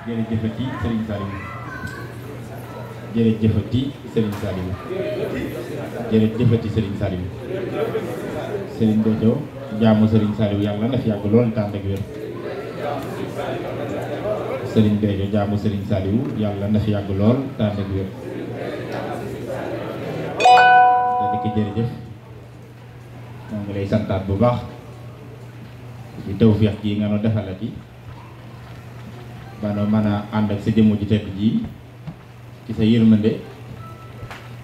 jërëjëfati Serigne Saliou jërëjëfati Serigne Saliou jërëjëfati Serigne Saliou Serigne Béthio jaamu Serigne Saliou yàlla na fi yàgg lool tànd ak wér Serigne Béthio jaamu Serigne Saliou yàlla na fi yàgg lool tànd ak wér da di jërëjëf moo ngi lay santaat bu baax ci tawfeex gi nga no defalati ba no mën a ànd ak sa jëmm ji tedd ji ci sa yërmande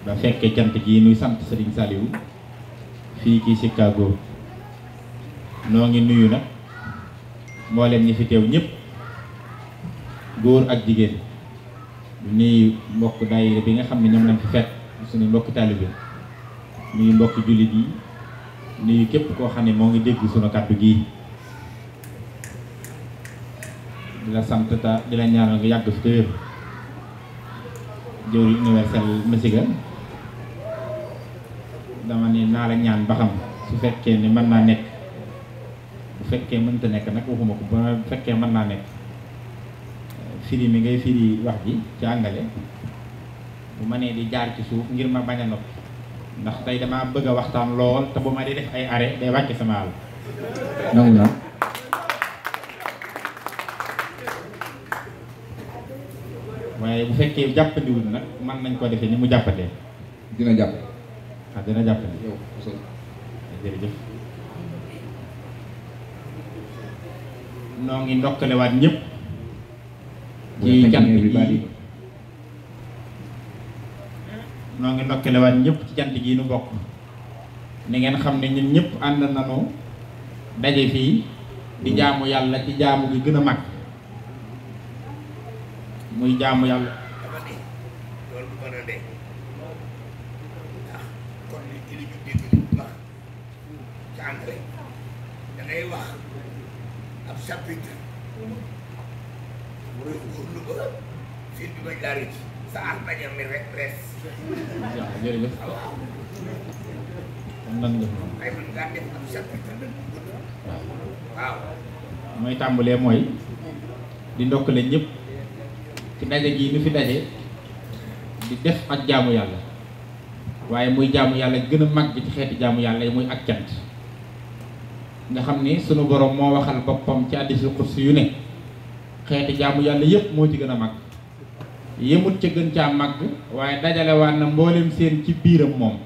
ba fekkee cant gi nuy sant Serigne Saliou fii ci Chicago noo ngi nuyu nag mboolem ñi fi teew ñëpp góor ak jigéen nuyu mbokk daayira bi nga xam ne ñoom lañ fi fekk suñu mbokk taalibe nuyu mbokk jullit yi nuyu képp koo xam ne moo ngi dégg sunu kàddu gi di la sant ta di la ñaanal nga yàgg fi te wér jëwri universel Michigan dama ne naa la ñaan ba xam su fekkee ne mën naa nekk bu fekkee mënta nekk nag waxuma ko bu fekkee mën naa nekk firi mi ngay firi wax ji ci àngale bu ma nee di jaar ci suuf ngir ma bañ a noppi ndax tey dama bëgg a waxtaan lool te bu ma di def ay arrêt day wàcc sama àll nangu na waaye bu fekkee jàppandiwul nag mën nañ ko defee ni mu jàppatee dina jàpp dina jàppandi yow jërëjëf noo ngi ndokkalewaat ñëpp ci cant gi noo ngi ndokkalewaat ñëpp ci cant gi nu bokk ni ngeen xam ne ñun ñëpp ànd nañu daje fii di jaamu yàlla ci jaamu gi gën a mag muy jaamu yàlla loolu bu mën a dee ndax kon li ñu dégg wax ci anglais da ngay wax ab chapitre mu góorlu ba fii bi bañ laa rëcc sa aar bañ a mi rek rees jërëjëf kon nan nga ay mën ngaa def ab chapitre waaw mooy tàmbalee mooy di ndokkale ñëpp ci daje gi nu fi daje di def ak jaamu yàlla waaye muy jaamu yàlla gën a mag bi ci xeeti jaamu yàlla yi muy ak cant nga xam ni sunu borom moo waxal boppam ci hadiisul qudsi yu ne xeeti jaamu yàlla yëpp moo ci gën a mag yemut ca gën caa mag waaye dajale waat na mboolem seen ci biiram moom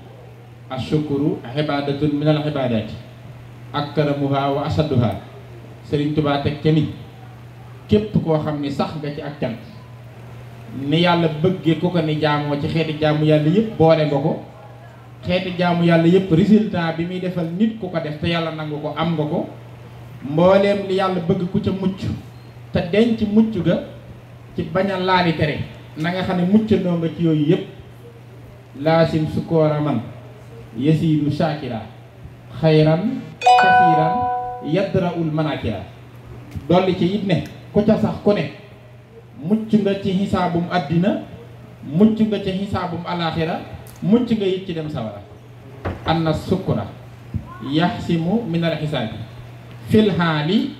ashukuru ibadatun minal ibadati akramuha wa asadduha Serigne Touba teg ca ni képp koo xam ni sax nga ci ak cant ni yàlla bëggee ku ko ni jaamoo ci xeeti jaamu yàlla yëpp boole nga ko xeeti jaamu yàlla yëpp résultat bi muy defal nit ku ko def te yàlla nangu ko am nga ko mbooleem li yàlla bëgg ku ca mucc te denc mucc ga ci bañ a laali tere na nga xam ne muccandoo nga ci yooyu yëpp laasim sukkoora man yasiidu shakira xayran kasiiran yadraul manakira dolli ci it ne ku ca sax ku ne mucc nga ci xisaabum àddina mucc nga ci xisaabum alaxira mucc nga it ci dem sawara anna sukkura yaxsimu min al xisaabi fil haali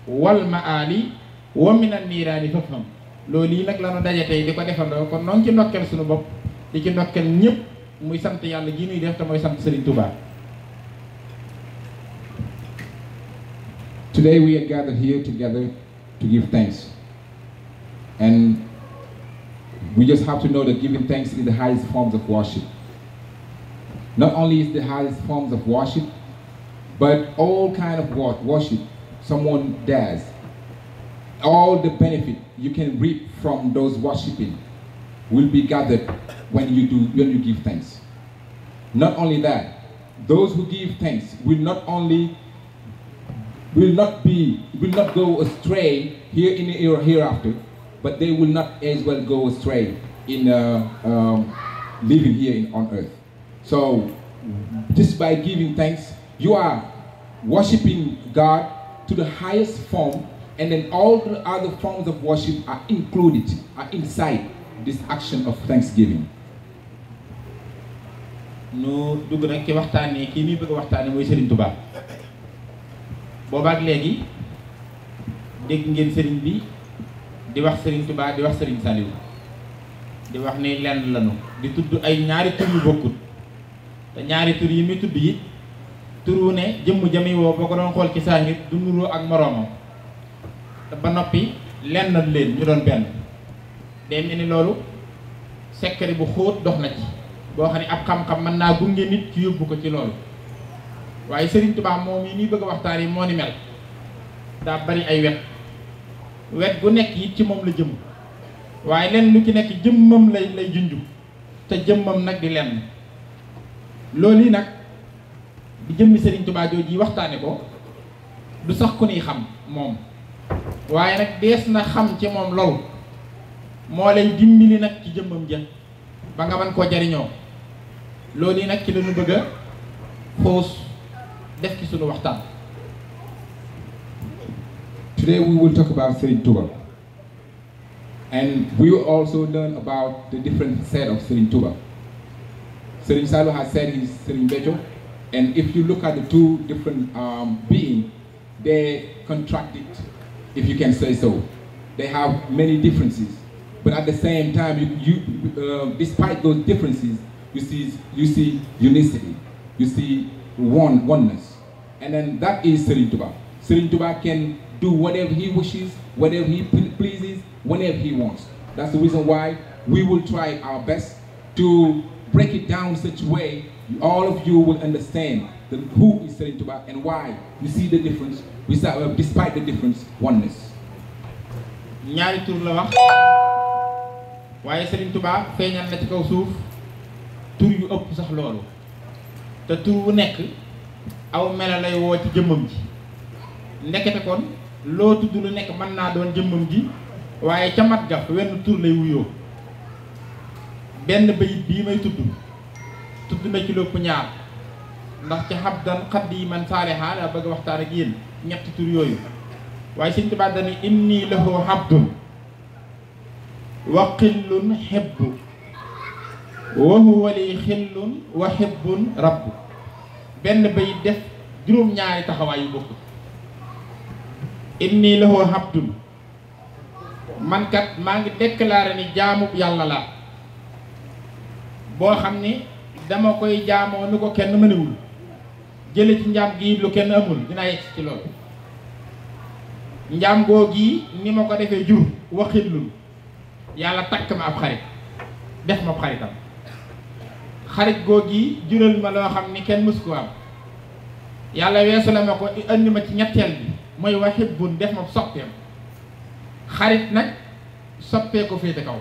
wal maali wa min an niiraani fafham loolu yi nag la nu daje tey di ko defandoo kon noo ngi ci ndokkeel suñu bopp di ci ndokkeel ñëpp muy sant yàlla gi nuy def te mooy sant Serigne Touba. Today we are gathered here together to give thanks. And we just have to know that giving thanks is the highest forms of worship. Not only is the highest forms of worship, but all kind of worship someone does, all the benefit you can reap from those worshiping will be gathered when you give thanks. Not only that, those who give thanks will not go astray here in the hereafter, but they will not as well go astray in living here on earth. So just by giving thanks, you are worshiping God to the highest form, and then all the other forms of worship are included, are inside this action of thanksgiving. nu dugg nag ci waxtaanee kii muy bëgg a waxtaanee mooy Serigne Touba boobaak léegi dégg ngeen Serigne bi di wax Serigne Touba di wax Serigne Saliou di wax ni lenn lañu di tudd ay ñaari tur yu bokkut te ñaari tur yi muy tudd yi tur wu ne jëmm jami woo boo ko doon xool ci saahir du nuroo ak moroomam te ba noppi lenn leen ñu doon benn day mel ni loolu secret bu xóot dox na ci boo xam ne ab xam-xam mën naa gunge nit ci yóbbu ko ci loolu waaye Serigne Touba moom yi nii bëgg a waxtaan yi moo ni mel daa bari ay wet gu nekk it ci moom la jëm waaye lenn lu ci nekk jëmmam lay junju te jëmmam nag di lenn loolu yi nag di jëmmi Serigne Touba jooju yi waxtaane ko du sax ku ni xam moom waaye nag dees na xam ci moom loolu moo lay dimbali nag ci jëmmam ja ba nga mën koo jariñoo loolu yi nag ci lañu bëgg a xoos def ci sunu waxtaan. Today we will talk about Serigne Touba, and we will also learn about the different set of Serigne Touba. Serigne Saliou has said he's Serigne Béthio, and if you look at the two different beings, they contradict, if you can say so. They have many differences, but at the same time, despite those differences, you see unicity, you see oneness, and then that is Serigne Touba. Serigne Touba can do whatever he wishes, whatever he pleases, whenever he wants. That's the reason why we will try our best to break it down in such a way all of you will understand who is Serigne Touba and why. You see the difference, despite the difference, oneness. ñaari tur la wax waaye Serigne Touba feeñal na ci kaw suuf tur yu ëpp sax loolu te tur wu nekk aw mela lay woo ci jëmmam ji ndekete kon loo tudd lu nekk mën naa doon jëmmam ji waaye ca mat ga wenn tur lay wuyoo benn bayit bii may tudd na ci lépp ñaar ndax ci habdan qadiman saaliha la bëgg waxtaan ak yéen ñetti tur yooyu waaye Serigne Touba dani inni lahu habdun wa qillun hibbu wa huwa li xillun wa hibbun rabbu benn bayit def juróom-ñaari taxawaay yu bokk inni lahu habdun man kat maa ngi déclaré ni jaamu yàlla la boo xam ni dama koy jaamoo nu ko kenn mënewul jële ci njaam gi lu kenn amul dinaa yegg ci loolu njaam googi ni ma ko defee jur waxillun yàlla takk ma ab xarit def ma ab xaritam xarit googi jural ma loo xam ni kenn mësu ko am yàlla weesu la ma ko andi ma ci ñetteel bi mooy wahibbun def ma soppeem xarit nag soppee ko féete kaw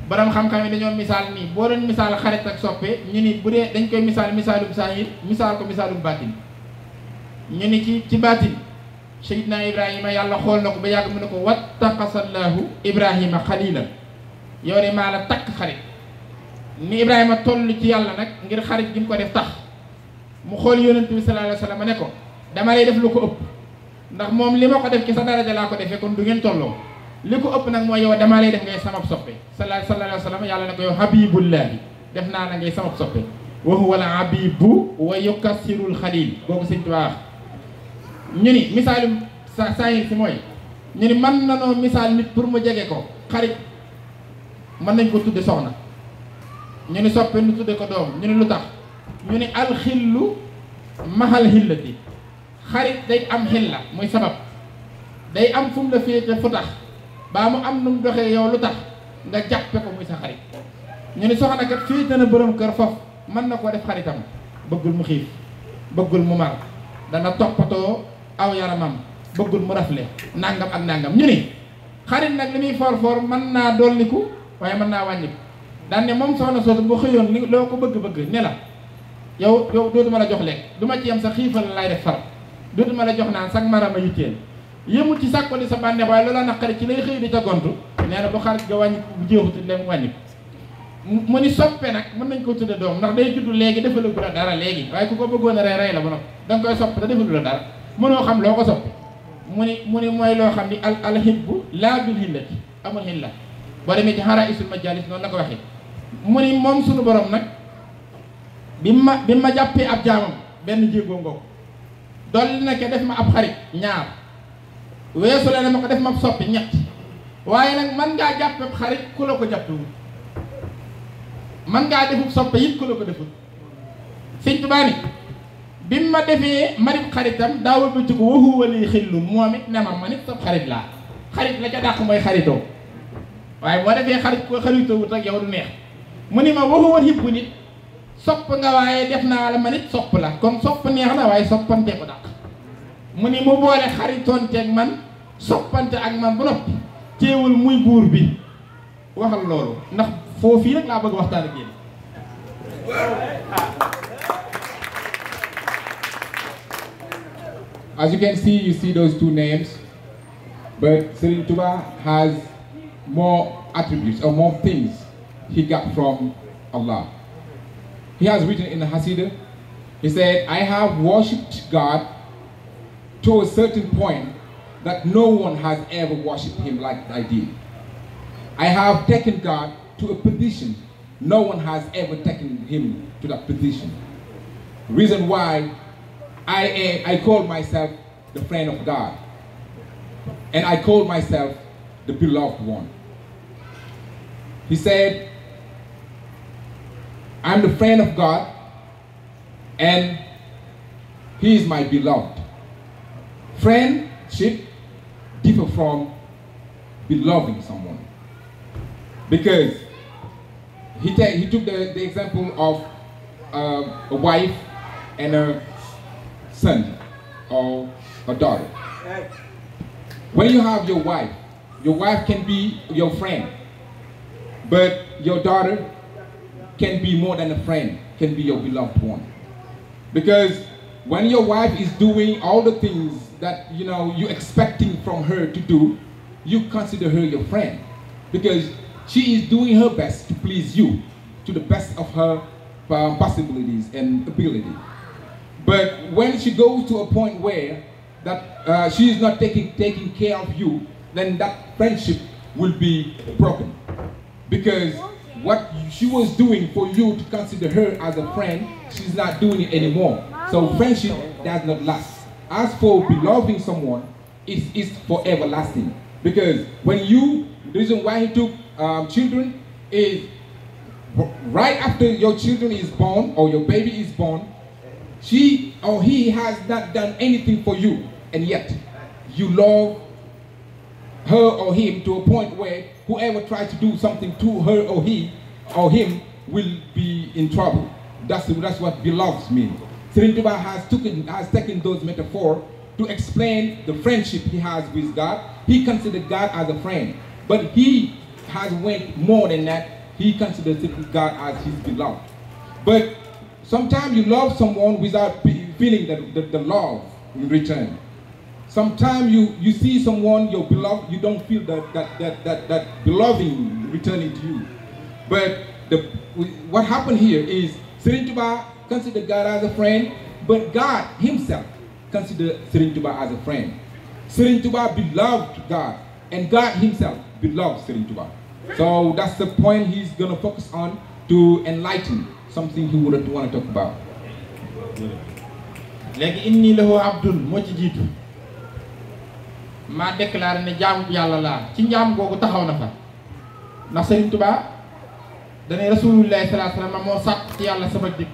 borom xam-xam yi dañoo misaal nii boo doon misaal xarit ak soppe ñu ni bu dee dañ koy misaalum saahir misaal ko misaalum baatin ñu ni ci baatin Seydina Ibrahima yàlla xool na ko ba yàgg mu ne ko wattaqasallahu Ibrahima xalila yow de maa la takk xarit ni Ibrahima toll ci yàlla nag ngir xarit gi mu ko def tax mu xool yonent bi sallallahu alayhi wa sallam ne ko dama lay def lu ko ëpp ndax moom li ma ko def ci sa daraja laa ko defee kon du ngeen tolloo li ko ëpp nag mooy yow dama lay def ngay sama soppe sallallahu alayhi wa sallam yàlla ne ko yow habibullahi def naa la ngay sama soppe wa huwa al habibu wa yukassirul xalil boobu Sëñ Tuubaa ñu ni misaalum saahir si mooy ñu ni mën nanoo misaal nit pour mu jege ko xarit mën nañ ko tudde soxna ñu ni soppe nu tudde ko doom ñu ni lu tax ñu ni alxillu mahal xillati xarit day am xilla muy sabab day am fu mu la féete fu tax baa mu am nu mu doxee yow lu tax nga jàppe ko muy sa xarit ñu ni soxna kat féete na borom kër foofu mën na koo def xaritam bëggul mu xiif bëggul mu mar dana toppatoo aw yaramam bëggul mu rafle nangam ak nangam ñu ni xarit nag li muy for mën naa dolliku waaye mën naa wàññiku daan ne moom soxna soosu boo xëyoon li loo ko bëgg-bëgg ne la yow dootuma la jox lekk du ma ci yem sa xiifal lay def far dootuma la jox naan sax marama yitteel yëmul ci sàkko di sa bànneex waaye loola naqari ci lay xëy di ca gontu nee na bu xarit ga wàññi bu jeexuti lem wàññi mu ni soppe nag mën nañ ko tudde doom ndax day juddu léegi defalugu la dara léegi waaye ku ko bëggoon a rey la ba noppi danga koy sopp te defalu la dara mënoo xam loo ko soppi mu ni mooy loo xam ni al hibbu laa bil hillati amul hilla boo demee ci xara isul majalis noonu la ko waxee mu ni moom suñu borom nag bi ma jàppee ab jaamam benn jéegoo ngoog dolli na ke def ma ab xarit ñaar weesu la ne ma ko def ma soppi ñett waaye nag man ngaa jàppee xarit ku la ko jàppewul man ngaa defub soppe it ku la ko deful Sëñ Tuubaa ni bi ma defee marib xaritam daawul ba ci ko waxu wali xillun moom it ne ma nit sab xarit laa xarit la ca dàq mooy xaritoo waaye boo defee xarit ko xaritoo wut ak yow du neex mu ni ma waxu woon yëpp nit sopp nga waaye def naa la ma nit sopp la kon sopp neex na waaye soppante ko dàq mu ni mu boole xaritonteeg man soppante ak man bu noppi teewul muy buur bi waxal loolu ndax foofii rek laa bëgg waxtaan ak yéen. As you can see, you see those two names, but Serigne Touba has more attributes or more things he got from Allah. He has written in the Hasidah, he said, I have worshipped God to a certain point that no one has ever worshipped him like I did. I have taken God to a position no one has ever taken him to that position. Reason why I call myself the friend of God, and I call myself the beloved one. He said, I'm the friend of God, and he is my beloved. Friendship differs from beloving someone, because he took the example of a wife and a son or a daughter. When you have your wife can be your friend, but your daughter can be more than a friend, can be your beloved one. Because when your wife is doing all the things that you're expecting from her to do, you consider her your friend, because she is doing her best to please you to the best of her possibilities and ability. But when she goes to a point where that she is not taking care of you, then that friendship will be broken. Because what she was doing for you to consider her as a friend, she's not doing it anymore. So friendship does not last. As for beloving someone, it's forever lasting. Because the reason why he took children is right after your children is born or your baby is born, she or he has not done anything for you, and yet you love her or him to a point where whoever tries to do something to her or he or him will be in trouble. That's what beloved means. Serigne Touba has taken those metaphors to explain the friendship he has with God. He considered God as a friend, but he has went more than that. He considers God as his beloved. But sometimes you love someone without feeling the love in return. Sometimes you see someone, your beloved, you don't feel that beloving returning to you. But what happened here is Serigne Touba considered God as a friend, but God himself considered Serigne Touba as a friend. Serigne Touba beloved God, and God himself beloved Serigne Touba. So that's the point he's going to focus on to enlighten something he wouldn't want to talk about. Léegi inni lahu abdun moo ci jiitu maa déclaré ne jaamu yàlla laa ci njaam googu taxaw na fa ndax Serigne Touba dane rasulullahi sallallahu alayhi wasallam moo sàkk ci yàlla sama dikk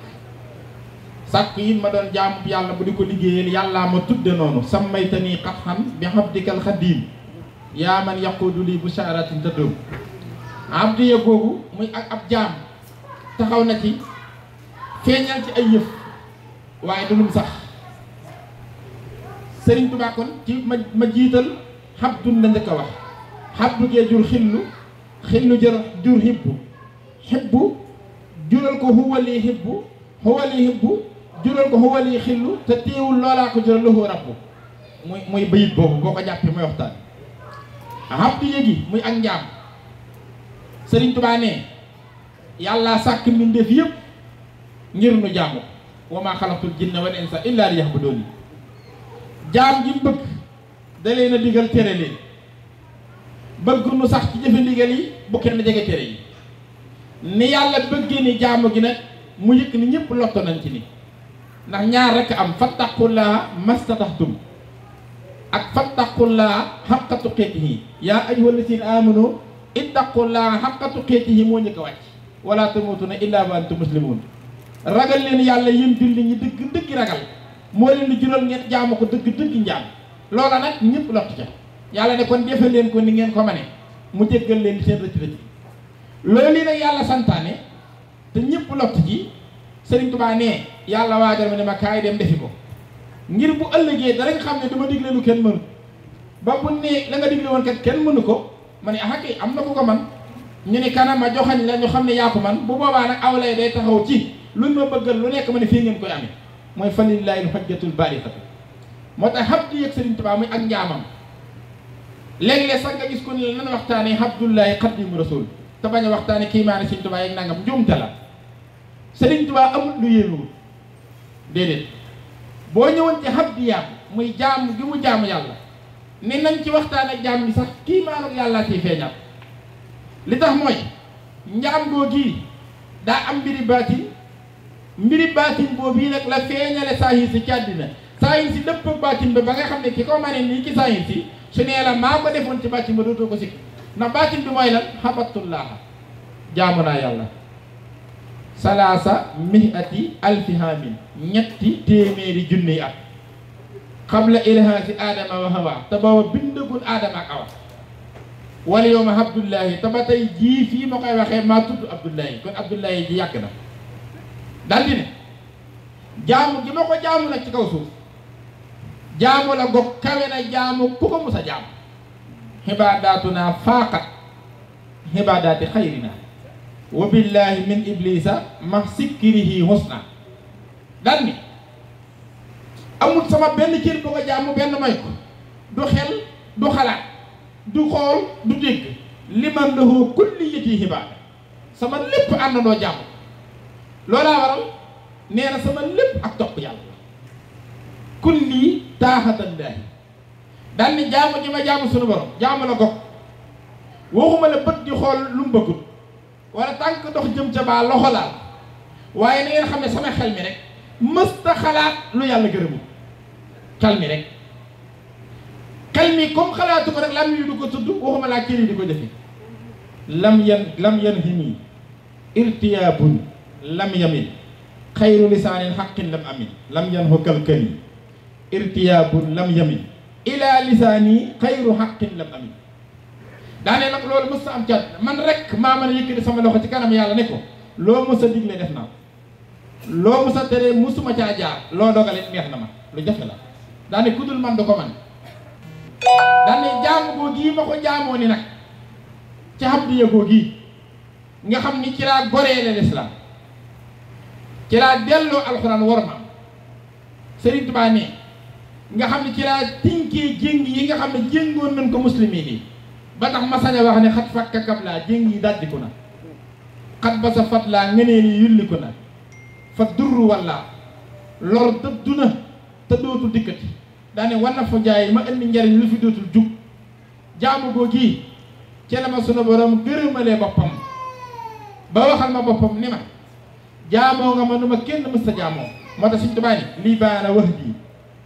sàkk yi ma doon jaamu yàlla bu di ko liggéeyal yàllaa ma tudde noonu sammaytani qathan bi abdikal xadim yaa man yaqudu li busharatin tadum abdi ya googu muy ak ab jaam taxaw na ci feeñal ci ay yëf waaye du lum sax Serigne Touba kon ci ma jiital xabdun la njëkk a wax xabdu gee jur xillu jur xibbu jural ko huwali xibbu jural ko huwali xillu te teewul loolaa ko jural lahu rabbu muy bayit boobu boo ko jàppee muy waxtaan xabdu yéegi muy ak njaam Serigne Touba ne yàlla sàkk mbindeef yëpp ngir nu jaamu wa maa xalaqtul jinna wal insa illa liya'budun jaam gi bëgg da leen a digal tere leen bëgg nu sax ci jëfe ndigal yi bu kenn jege tere yi ni yàlla bëggee ni jaamu gi nag mu yëkk ni ñëpp lotto nañ ci ni ndax ñaar rekk am fattaqullaha mastataxtum ak fattaqullaa haqqa tuqaatihi yaa ayyuhal laziina aamanu ittaqullaa haqqa tuqaatihi moo njëkk a wàcc wala tamuutunna illaa wa antum muslimuun ragal leen yàlla yéen julli ñi dëgg dëgg ragal moo leen di jural ngeen jaamu ko dëgg dëgg njaam loola nag ñëpp lott ca yàlla ne kon defe leen ko ni ngeen ko mane mu jéggal leen di seen rëcc rëcc loolu yi nag yàlla santaane te ñëpp lott ji Sëriñ Tuubaa ne yàlla waajal ma ne ma kaay dem defi ko ngir bu ëllëgee danañ xam ne dama digle lu kenn mënu ba bu ne la nga digle woon kat kenn mënu ko ma ne ah kay am na ku ko man ñu ne kanam ma joxañ la ñu xam ne yaa ko man bu boobaa nag aw lay day taxaw ci luñ ma bëggal lu nekk ma ne fii ngeen koy amee mooy falillaahi l-hujjatul baalighatu moo tax habdu yëg Sëriñ Tuubaa muy ak njaamam léeg-léeg sax nga gis ko ni la nan waxtaanee Abdullahi Xaadimu Rasuul te bañ a waxtaane kii maa ne Sëriñ Tuubaa yeeg nangam njuumte la Sëriñ Tuubaa amul lu yéenuwul déedéet boo ñëwoon ci habdiyaam muy jaamu gi mu jaamu yàlla ni nañ ci waxtaan ak jaam bi sax kii maanaam yàllaa ciy feeñal li tax mooy njaam goo gii daa am mbiri baatin boobu yi nag la feeñale saahir si ci àddina saahir si dëpp ak baatin ba nga xam ne ki ko mane nii ci saahir si su nee la maa ko defoon ci baatin ba dootoo ko sikk ndax baatin bi mooy lan xabatullaaha jaamu naa yàlla salaasa mihati alfi haamin ñetti téeméeri junni at qabla ilhaasi aadama wa hawa te booba bindagul aadama ak awa wala yow ma abdullahi te ba tey jii fii ma koy waxee maa tudd abdullahi kon abdullahi ji yàgg na daldi ne jaamu gi ma ko jaamu nag ci kaw suuf jaamu la gog kawe na jaamu ku ko musa jaamu xibaadaatuna faaqat xibaadaati xayrina wa billahi min iblisa ma sikkirihi husna dal ni amul sama benn cër bu ko jaamu benn may ko du xel du xalaat du xool du dégg liman lahu kulliyati xibaada sama lépp àndandoo jaamu loolaa waral nee na sama lépp ak topp yàlla kulli taaxatallaahi daal ni jaamu ji ma jaamu sunu borom jaamu la gog waxuma la bët di xool lu mu bëggul wala tànk dox jëm ca baa loxo laal waaye na ngeen xam ne sama xel mi rek mësta xalaat lu yàlla gërëmul xel mi rek xel mi comme xalaatu ko rek lam yi du ko tudd waxuma laa cër yi di ko jëfe lam yan himi irtiyaabun lam yamin xayru lisaanin xaqin lam amin lam yan ho kalkani irtiyaabun lam yamin ila lisaani xayru xaqin lam amin daane nag loolu mës sa am cat man rek maa mën a yëkkati sama loxo ci kanam yàlla ne ko loo mës a digle def naa ko loo mës a tere musuma caa jaar loo dogalit neex na ma lu jafe la daane ku dul man du ko man daane jaamu goo gii ma ko jaamoo ni nag ci habdiya goo gii nga xam ni ci laa goreele lislaam ci laa delloo alxuraan war ma Sëriñ Tuubaa ne nga xam ne ci laa tinkee jéng yi nga xam ne jéngoon nañ ko muslimiin yi ba tax ma sañ a wax ne xat fakka kab laa jéng yi dajjiku na xat ba sa fat laa ngeneen yi yulliku na fa durru walla lor dëddu na te dootul dikkati daane war na fa jaay ma indi njariñ lu fi dootul jug jaamu goo gii ci la ma sunu borom gërëmalee boppam ba waxal ma boppam ni ma jaamoo nga ma nu ma kenn mës sa jaamoo moo tax Sëriñ Tuubaa ni lii baana wax ji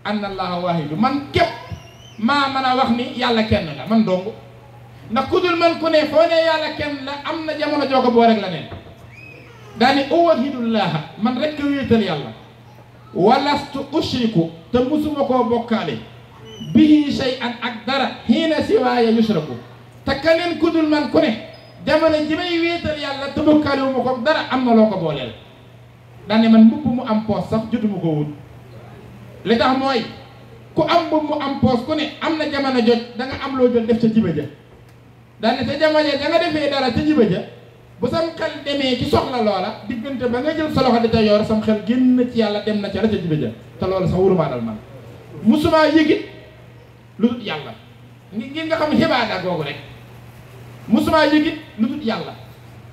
anna allaha waahidu man képp maa mën a wax ni yàlla kenn la man dong ndax ku dul man ku ne foo ne yàlla kenn la am na jamono joo ko boo rek la neen daani uwahidullaha man rek a wéetal yàlla walastu ushriku te musuma koo bokkaale bihi shay'an ak dara hiina siwaaya yushraku te keneen ku dul man ku ne jamono ji may wéetal yàlla te bokkaale wu ma ko dara am na loo ko booleel daane man mbubb mu am poos sax jotuma ko wut li tax mooy ku am mbubb mu am poos ku ne am na jamono jot da nga am loo jël def ca jiba ja daane te jamono da nga defee dara ca jiba ja bu sam xel demee ci soxla loola diggante ba nga jël sa loxo di ca yor sam xel génn ci yàlla dem na ca la ca jiba ja te loolu sax wurumaa dal man musumaa yëgit lu dul yàlla ngir nga xam xibaada googu rek musumaa yëgit lu dul yàlla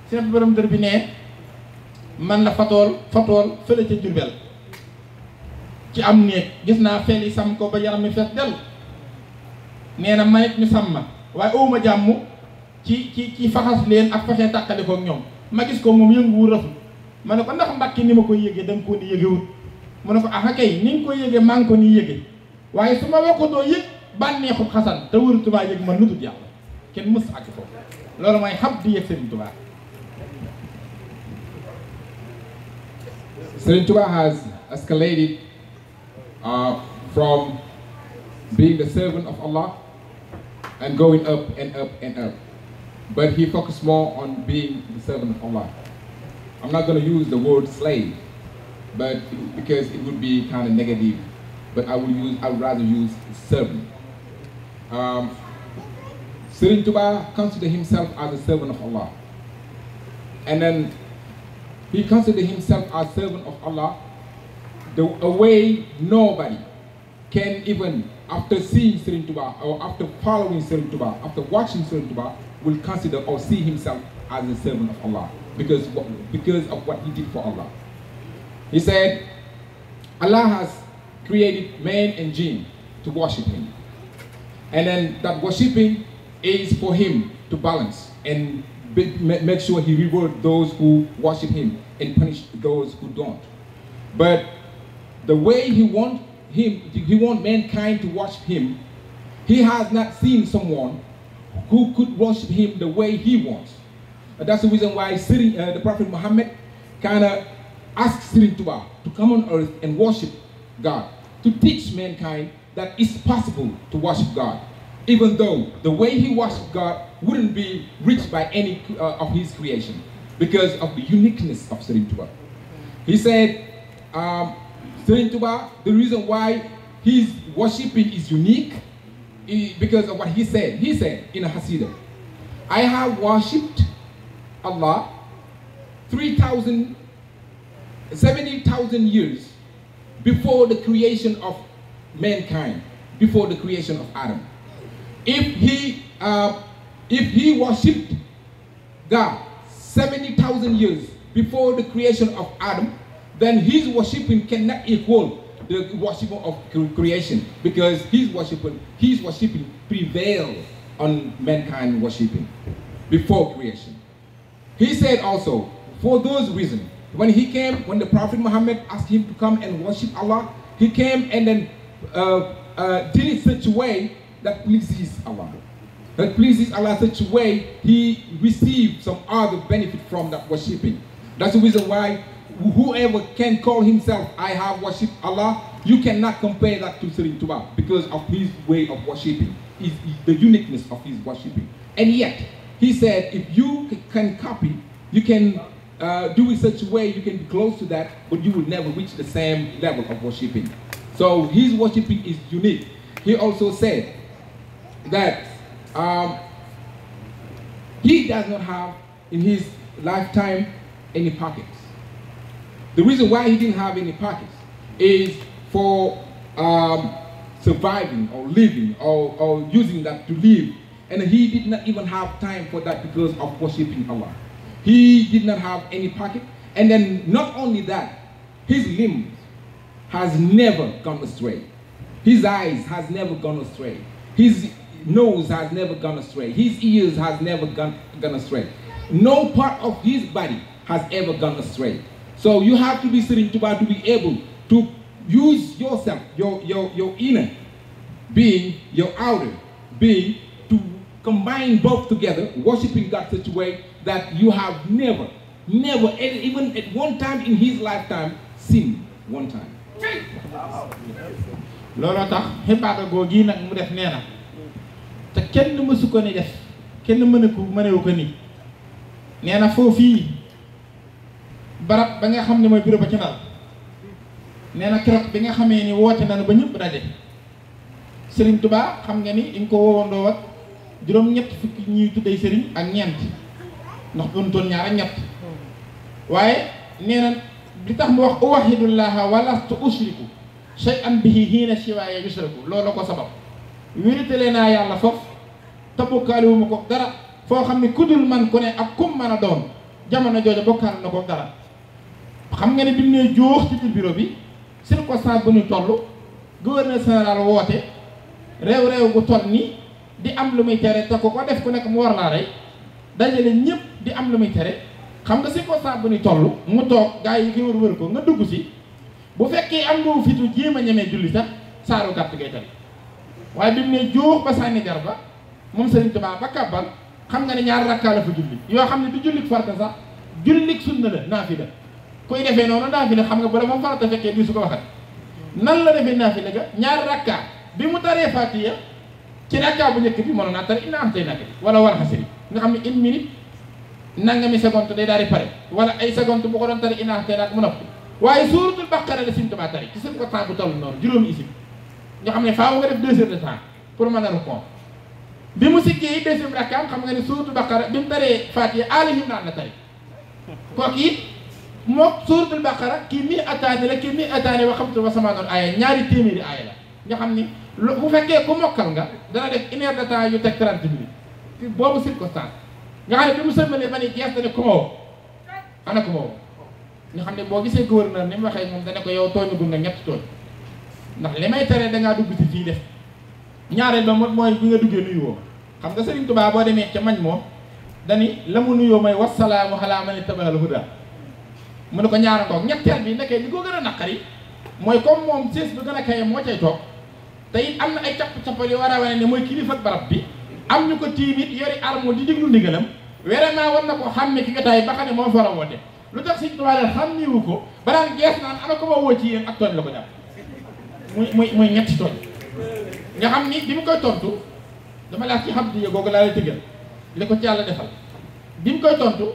seen borom dër bi nee man la fatool fële ca Jurbel ci am néeg gis naa fel yi sam ko ba yaram mi fees del nee na manit ñu sam ma waaye awuma jàmm ci faxas leen ak fexe tàqale kook ñoom ma gis ko moom yënguwul rafut ma ne ko ndax mbàkki ni ma koy yëgee da nga ko ni yëgewut mu ne ko ah kay ni nga koy yëgee maa ngi ko ni yëgee waaye su ma wakkatoo yëg bànneexu xasan te wër Touba yëg man nutut yàlla kenn mës àgg foofu loolu mooy xam di yëg Serigne Touba. Serigne Touba has escalated from being the servant of Allah and going up and up and up. But he focused more on being the servant of Allah. I'm not going to use the word slave, but because it would be kind of negative. But I would rather use servant. Serigne Touba considered himself as a servant of Allah. And then he considered himself as servant of Allah a way nobody can even, after seeing Serigne Touba or after following Serigne Touba, after watching Serigne Touba, will consider or see himself as a servant of Allah because of what he did for Allah. He said, Allah has created man and jinn to worship him. And then that worshiping is for him to balance and make sure he rewards those who worship him and punish those who don't. But the way he wants mankind to worship him, he has not seen someone who could worship him the way he wants. That's the reason why the Prophet Muhammad kind of asked Serigne Touba to come on earth and worship God, to teach mankind that it's possible to worship God, even though the way he worshipped God wouldn't be reached by any of his creation because of the uniqueness of Serigne Touba. He said, Serigne Touba, the reason why his worshiping is unique because of what he said. He said in a Hasidah, I have worshipped Allah 70,000 years before the creation of mankind, before the creation of Adam. If he worshipped God 70,000 years before the creation of Adam, then his worshiping cannot equal the worship of creation because his worshiping prevailed on mankind worshiping before creation. He said also, for those reasons, when the Prophet Muhammad asked him to come and worship Allah, he came and then did it such a way that pleases Allah. That pleases Allah such a way he received some other benefit from that worshiping. That's the reason why whoever can call himself, I have worshipped Allah, you cannot compare that to Serigne Touba because of his way of worshiping, the uniqueness of his worshiping. And yet, he said, if you can copy, you can do it such a way, you can be close to that, but you will never reach the same level of worshiping. So his worshiping is unique. He also said that he does not have in his lifetime any pockets. The reason why he didn't have any pockets is for surviving or living or using that to live. And he did not even have time for that because of worshiping Allah. He did not have any pocket. And then not only that, his limbs has never gone astray. His eyes has never gone astray. His nose has never gone astray. His ears has never gone astray. No part of his body has ever gone astray. So you have to be Serigne Touba to be able to use yourself, your inner being, your outer being, to combine both together, worshiping God such a way that you have never, even at one time in his lifetime, sinned one time. looloo tax xibaar googu nag mu def nee na te kenn mësu ko ni def kenn mënewu ko ni nee na foofii barab ba nga xam ne mooy bureau ba ci Ndar nee na keroog bi nga xamee ni woote nañu ba ñëpp daje Serigne Touba xam nga ni dañ ko woowandoo ak juróom-ñett fukki ñuy tuddee Serigne ak ñeent ndax doon ñaar ak ñett waaye nee na li tax mu wax uwahidullaha wa lastu ushriku shay'an bihi hiina siwaaya yushraku loolu ko sabab wéritale naa yàlla foofu tabukkaaliwuma ko dara foo xam ne kudul man ku ne ak kum mën a doon jamono jooju bokkaal na ko dara xam nga ne bi mu ne joox ci biir bureau bi circonstance bu ñu toll gouverneur général woote réew gu toll ni di am lu muy tere te ko def ku nekk mu war laa rey dajale ñëpp di am lu muy tere xam nga circonstance bu ñu toll mu toog gars yi ko wër ko nga dugg si bu fekkee am nga fitu jéem a ñemee julli sax saaru gàtt ngay tari waaye bi mu ne juux ba sànni jar ba moom Serigne Touba ba kàbbal xam nga ne ñaar rakkaa la fa julli yoo xam ne du jullik farata sax jullik sunna la naafila kuy defee noonu naafila xam nga bu la moom farata fekkee di su ko waxat nan la defee naafila ga ñaar rakkaa bi mu taree Fatiha ci rakkaa bu njëkk bi mënoon naa tari inna a'taynaka wala wal asri nga xam ne une minute nangami seconde day daal di pare wala ay seconde bu ko doon tari inna a'taynaka mu noppi waaye suuratul Baqara la Serigne Touba tari ci seen ko temps bu toll noonu juróomi isib nga xam ne faaw nga def 2 heures de temps pour mën a rukon bi mu siggee deuxième rakkaam xam nga ne suuratul Baqara bi mu taree Fatiha Aali Imraan la tari kooku it moom suuratul Baqara kii mi ataani la kii mi ataani wa xamsa wa samaanoon aaya ñaari téeméeri aaya la nga xam ni bu fekkee ku mokkal nga dana def 1 heure de temps yu teg 30 minutes boobu circonstance nga xam ne bi mu sëlmalee ba ni gees dane ku ma woo ana ku ma woo nga xam ne boo gisee gouverneur ni mu waxee moom dane ko yow tooñagul nga ñetti tooñ ndax li may tere dangaa dugg si fii def ñaareel ba mooy bi nga duggee nuyu woo xam nga Serigne Touba boo demee ca mañ moom dani la mu nuyoo mooy wasalaamu alaa man ittaba'al hudaa mu ne ko ñaara ngoog ñetteel bi nekkee li ko gën a naqari mooy comme moom siis bi gën a kaye moo cay toog te it am na ay capp-cappal yu war a wane ne mooy kilifa barab bi am ñu ko tiimit yori arme di diglu ndigalam vraiment war na ko xam ne ki jotaay ba xam ne moo fa war a woote lu tax Serigne Touba leen xam niwu ko ba daan gees naan ana ko ma woo ci yéen ak tooñ la ko jàpp muy ñetti tooñ nga xam ni bi mu koy tontu dama laaj ci xam di googu laa lay tëggal li ko ci yàlla defal bi mu koy tontu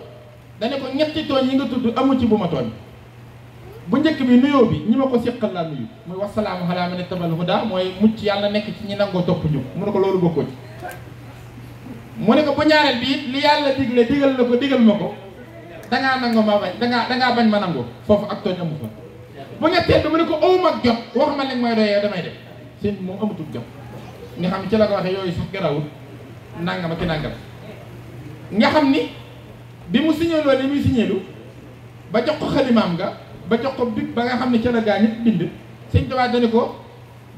dane ko ñetti tooñ yi nga tudd amu ci bu ma tooñ bu njëkk bi nuyoo bi ñi ma ko séqal laa nuyu muy wasalaamu alaa man ittaba'al hudaa mooy mucc yàlla nekk ci ñi nangoo topp njub mu ne ko loolu bokkoo ci mu ne ko bu ñaareel bi it li yàlla digle digal la ko digal ma ko dangaa nangoo ma bañ dangaa bañ ma nangoo foofu ak tooñ amu fa bu ñetteel bi mu ne ko aw mag jot wax ma leen mooy doyee damay def seen moom amatul jot nga xam ci la ko waxee yooyu sax garawul nangam ak nangam nga xam ni bi mu signaloo li muy signalu ba jox ko xalimaam nga ba jox ko big ba nga xam ne ca la gaa ñëpp bind Sëñ Tuubaa dani ko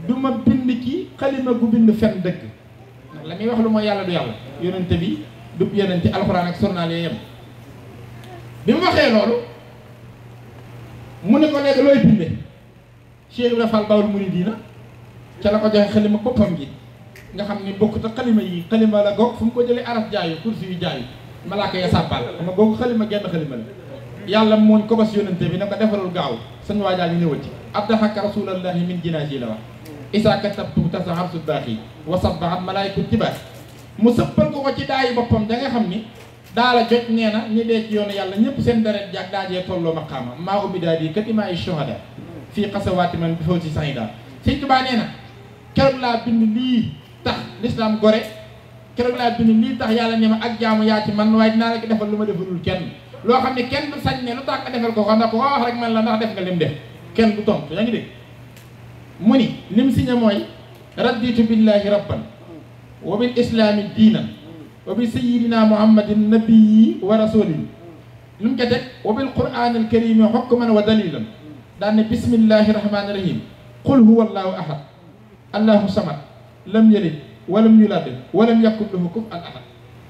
du ma bind ci xalima gu bind fen dëgg ndax la muy wax lu mooy yàlla du yàlla yonente bi du yonente alxuraan ak journal yee yem bi mu waxee loolu mu ne ko léegi looy binde Cheikh Ibrahima Fall Baol Mouridina ca la ko joxe xalima boppam gi nga xam ni bokkut ak xalima yi xalima la goog fu mu ko jëlee araf jaayu kursi yu jaayu malaaka ya sàbbal xam nga googu xalima genn xalima la yàlla mooñ ko bas yonente bi ne ko defarul gaaw sañ waajaa ñu ñëwal ci abdahaka rasulallahi min jinaasi la wax isa katabtu tasa harsu baaxi wa sabbahat malaayku tibaas mu sëppal ko ci daayi boppam da nga xam ni daala jot nee na ñi dee ci yoonu yàlla ñëpp seen deret jaag daajee tolloo maqaama maa ubbi daa di kat imaayi shuhada fii xasawaati man bi faw si sayda Sëñ Tuubaa nee na keroog laa bind lii tax l'islam gore keroog laa bind lii tax yàlla ne ma ak jaamu yaa ci man waaye dinaa la ko defal lu ma defalul kenn loo xam ne kenn du sañ ne lu tax nga defal ko ndax ko wax rek man la ndax def nga lim def kenn du tontu yaa ngi dégg mu ni lim signé mooy raditu billahi rabban wa bil islami diinan wa bi sayyidina muhammadin nabiyyi wa rasulihi lu mu ko teg wa bil qur'anil karimi hukman wa dalilan daan ne bismillahi rahmani rahim qul huwa allahu ahad allahu samad lam yalid walam yulad walam yakun lahu kufuwan ahad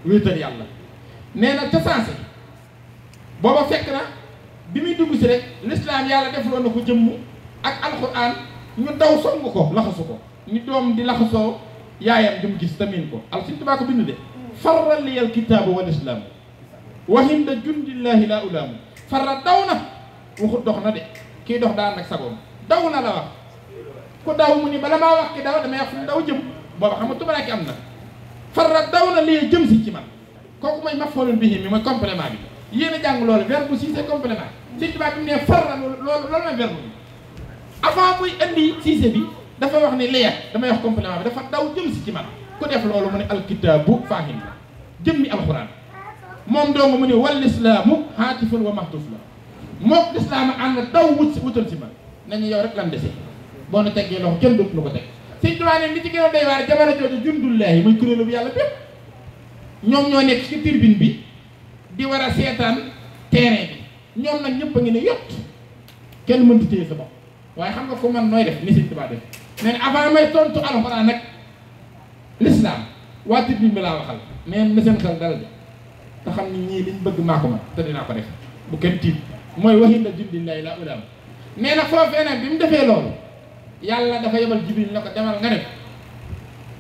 wéetal yàlla nee na ca saase booba fekk na bi muy dugg si rek l'islam yàlla defaloon na ko jëmm ak alquran ñu daw song ko laxasu ko ñu doom di laxasoo yaayam jëm gis tamin ko al Sëñ Tuubaa ko bind de farral liyal kitaabu wal islaam wa hinda jundillahi la ulaamu farra daw na waxut dox na de kii dox daan nag sagoom daw na la wax ku daw mu ni bala maa wax ki daw damay wax fu mu daw jëm booba xam nga tubaraaki am na farra daw na lii jëm si ci man kooku mooy maf'uulun bihi mi mooy complément bi yéen a jàng loolu verbe si c'est complément Sëñ Tuubaa bi mu ne farra loolu mooy verbe bi avant muy indi siise bi dafa wax ni liya damay wax complément bi dafa daw jëm si ci man ku def loolu mu ne alkitaabu faahim la jëmmi alxuraan moom dong mu ne wal islaamu haatifun wa mahtuf la mook lislaam ànd daw wutal si man nañu yow rek lan dese boo na teggee loxo kenn dootu lu ko teg Sëñ Tuubaa ne li ci gën a doy waar jamono jooju jundullaahi muy kuréelu bi yàlla bépp ñoom ñoo nekk ci tribune bi di war a seetaan terrain bi ñoom nag ñëpp a ngi ne yott kenn mënut téye sa bopp waaye xam nga ko man nooy def ni Sëñ Tuubaa def mais avant may tontu alxuraan nag l'islam waa tribune bi laa waxal mais na seen xel dal de te xam ni ñii liñ bëgg maa ko man te dinaa ko def bu kenn tiit mooy waxin la jundillahi la ulaam nee na foofee nag bi mu defee loolu yàlla dafa yebal Jibril na ko demal nga def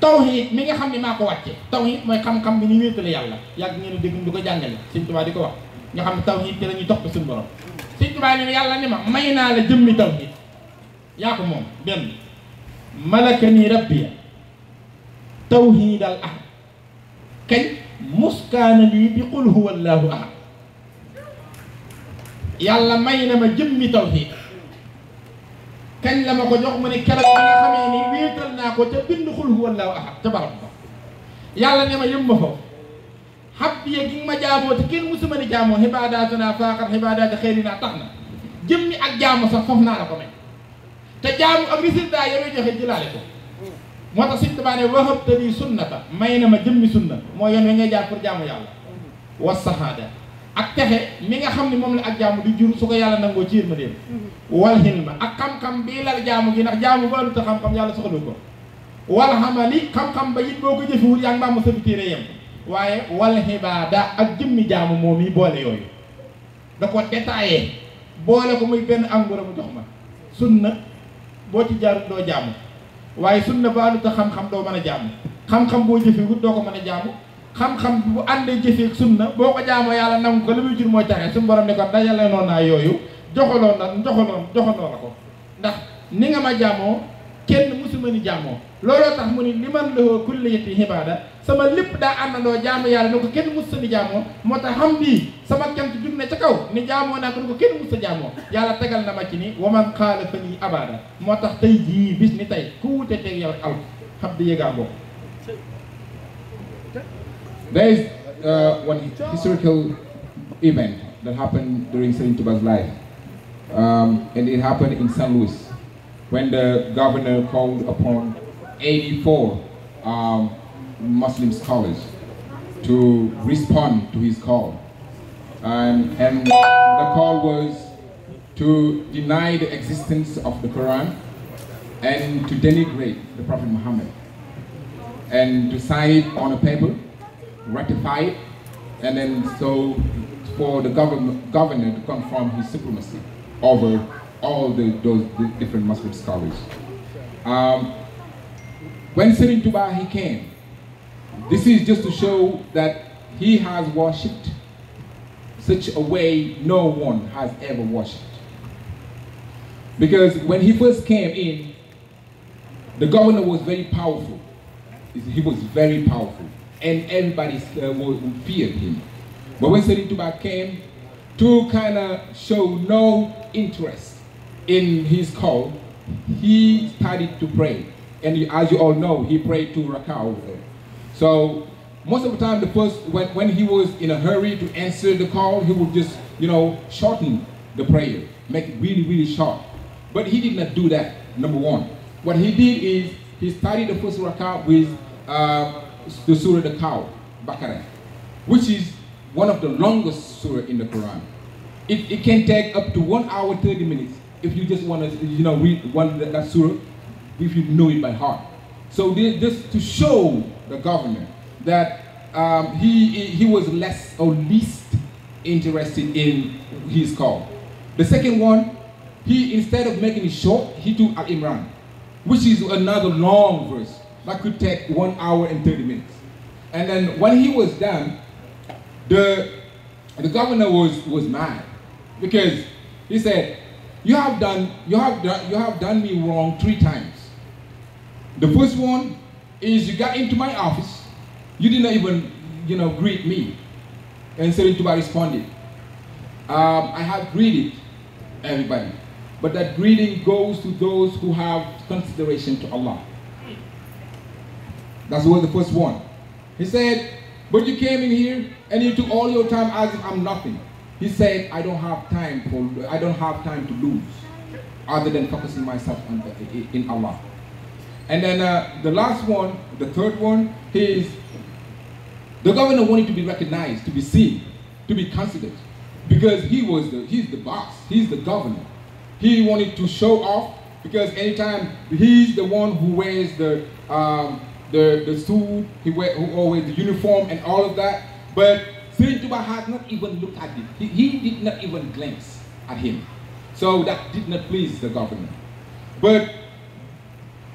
tawhid mi nga xam ne maa ko wàcce tawhid mooy xam-xam bi ñu wéetale yàlla yàgg ngeen dégg du ko jàngale Sëñ Tuubaa di ko wax nga xam ne tawhid ci la ñuy topp suñu borom Sëñ Tuubaa ne yàlla ni ma may naa la jëmmi tawhid yaa ko moom benn malaka ni rabbiya tawhidal ahad kañ muskaana lii bi qul huwa allahu ahad yàlla may na ma jëmmi tawhid kañ la ma ko jox mu ne keroog bi nga xamee ni wéetal naa ko ca bind xul huwa allahu ahad ca barab ba yàlla ne ma yëm ma foofu xabbiya gi nga ma jaamoo te kenn musuma ni jaamoo xibaadaatuna faaqat xibaadaati xëyrinaa tax na jëmmi ak jaamu sax foofu naa la ko may te jaamu ak résultat ya may joxe jëlaale ko moo tax Sëñ Tuubaa ne wahabtani sunnata may na ma jëmmi sunna mooy yoon wi ngay jaar pour jaamu yàlla wa sahaada ak texe mi nga xam ne moom la ak jaamu di jur su ko yàlla nangoo ci yërma dem wal hilma ak xam-xam bii lal jaamu gi ndax jaamu ba aluta xam-xam yàlla soxla ko wal xamali xam-xam ba it boo ko jëfewul yaa ngi maam ma sabi téere yem waaye wal xibaada ak jëmmi jaamu moom yi boole yooyu da ko détaillé boole ko muy benn angura mu jox ma sunna boo ci jaarut doo jaamu waaye sunna ba aluta xam-xam doo mën a jaamu xam-xam boo jëfewul doo ko mën a jaamu xam-xam bu àndee jëfeeg sunna boo ko jaamoo yàlla nangu ko la muy jur mooy taxe suñu borom ne ko dajale noon naa yooyu joxaloon la ko ndax ni nga ma jaamoo kenn musuma ni jaamoo looloo tax mu ni li man la kulliyati xibaada sama lépp daa àndandoo jaamu yàlla ne ko kenn mus sa ni jaamoo moo tax xam bii sama cant jug ne ca kaw ni jaamoo naa ko ni ko kenn mus sa jaamoo yàlla tegal na ma ci ni waman xaala fa nii abada moo tax tey jii bis ni tey ku wute teg yow al xam di yëgaa boobu. There is one historical event that happened during Serigne Touba's life, and it happened in St. Louis when the governor called upon 84 Muslim scholars to respond to his call, and the call was to deny the existence of the Quran and to denigrate the Prophet Muhammad, and to sign it on a paper, ratify it, and then so for the governor to confirm his supremacy over all those different Muslim scholars. When Serigne Touba he came, this is just to show that he has worshipped such a way no one has ever worshipped. Because when he first came in, the governor was very powerful. He was very powerful, and everybody feared him. But when Serigne Touba came, to kind of show no interest in his call, he started to pray. And as you all know, he prayed 2 rak'ah over there. So most of the time, when he was in a hurry to answer the call, he would just, shorten the prayer, make it really, really short. But he did not do that, number one. What he did is, he started the first rak'ah with the Surah the Cow, Baqarah, which is one of the longest surah in the Quran. It can take up to 1 hour 30 minutes if you just want to read that surah, if you know it by heart. So just to show the governor that he was less or least interested in his call. The second one, he, instead of making it short, he took Al-Imran, which is another long verse that could take 1 hour and 30 minutes. And then when he was done, the governor was mad, because he said, you have done me wrong 3 times. The first one is you got into my office, you didn't even greet me. And Serigne Touba responded, I have greeted everybody, but that greeting goes to those who have consideration to Allah. That was the first one. He said, but you came in here and you took all your time as if I'm nothing. He said, I don't have time to lose, other than focusing myself in Allah. And then the last one, the third one, is the governor wanted to be recognized, to be seen, to be considered, because he's the boss, he's the governor. He wanted to show off, because anytime he's the one who wears the suit, who always the uniform and all of that. But Serigne Touba had not even looked at it. He did not even glance at him. So that did not please the governor. But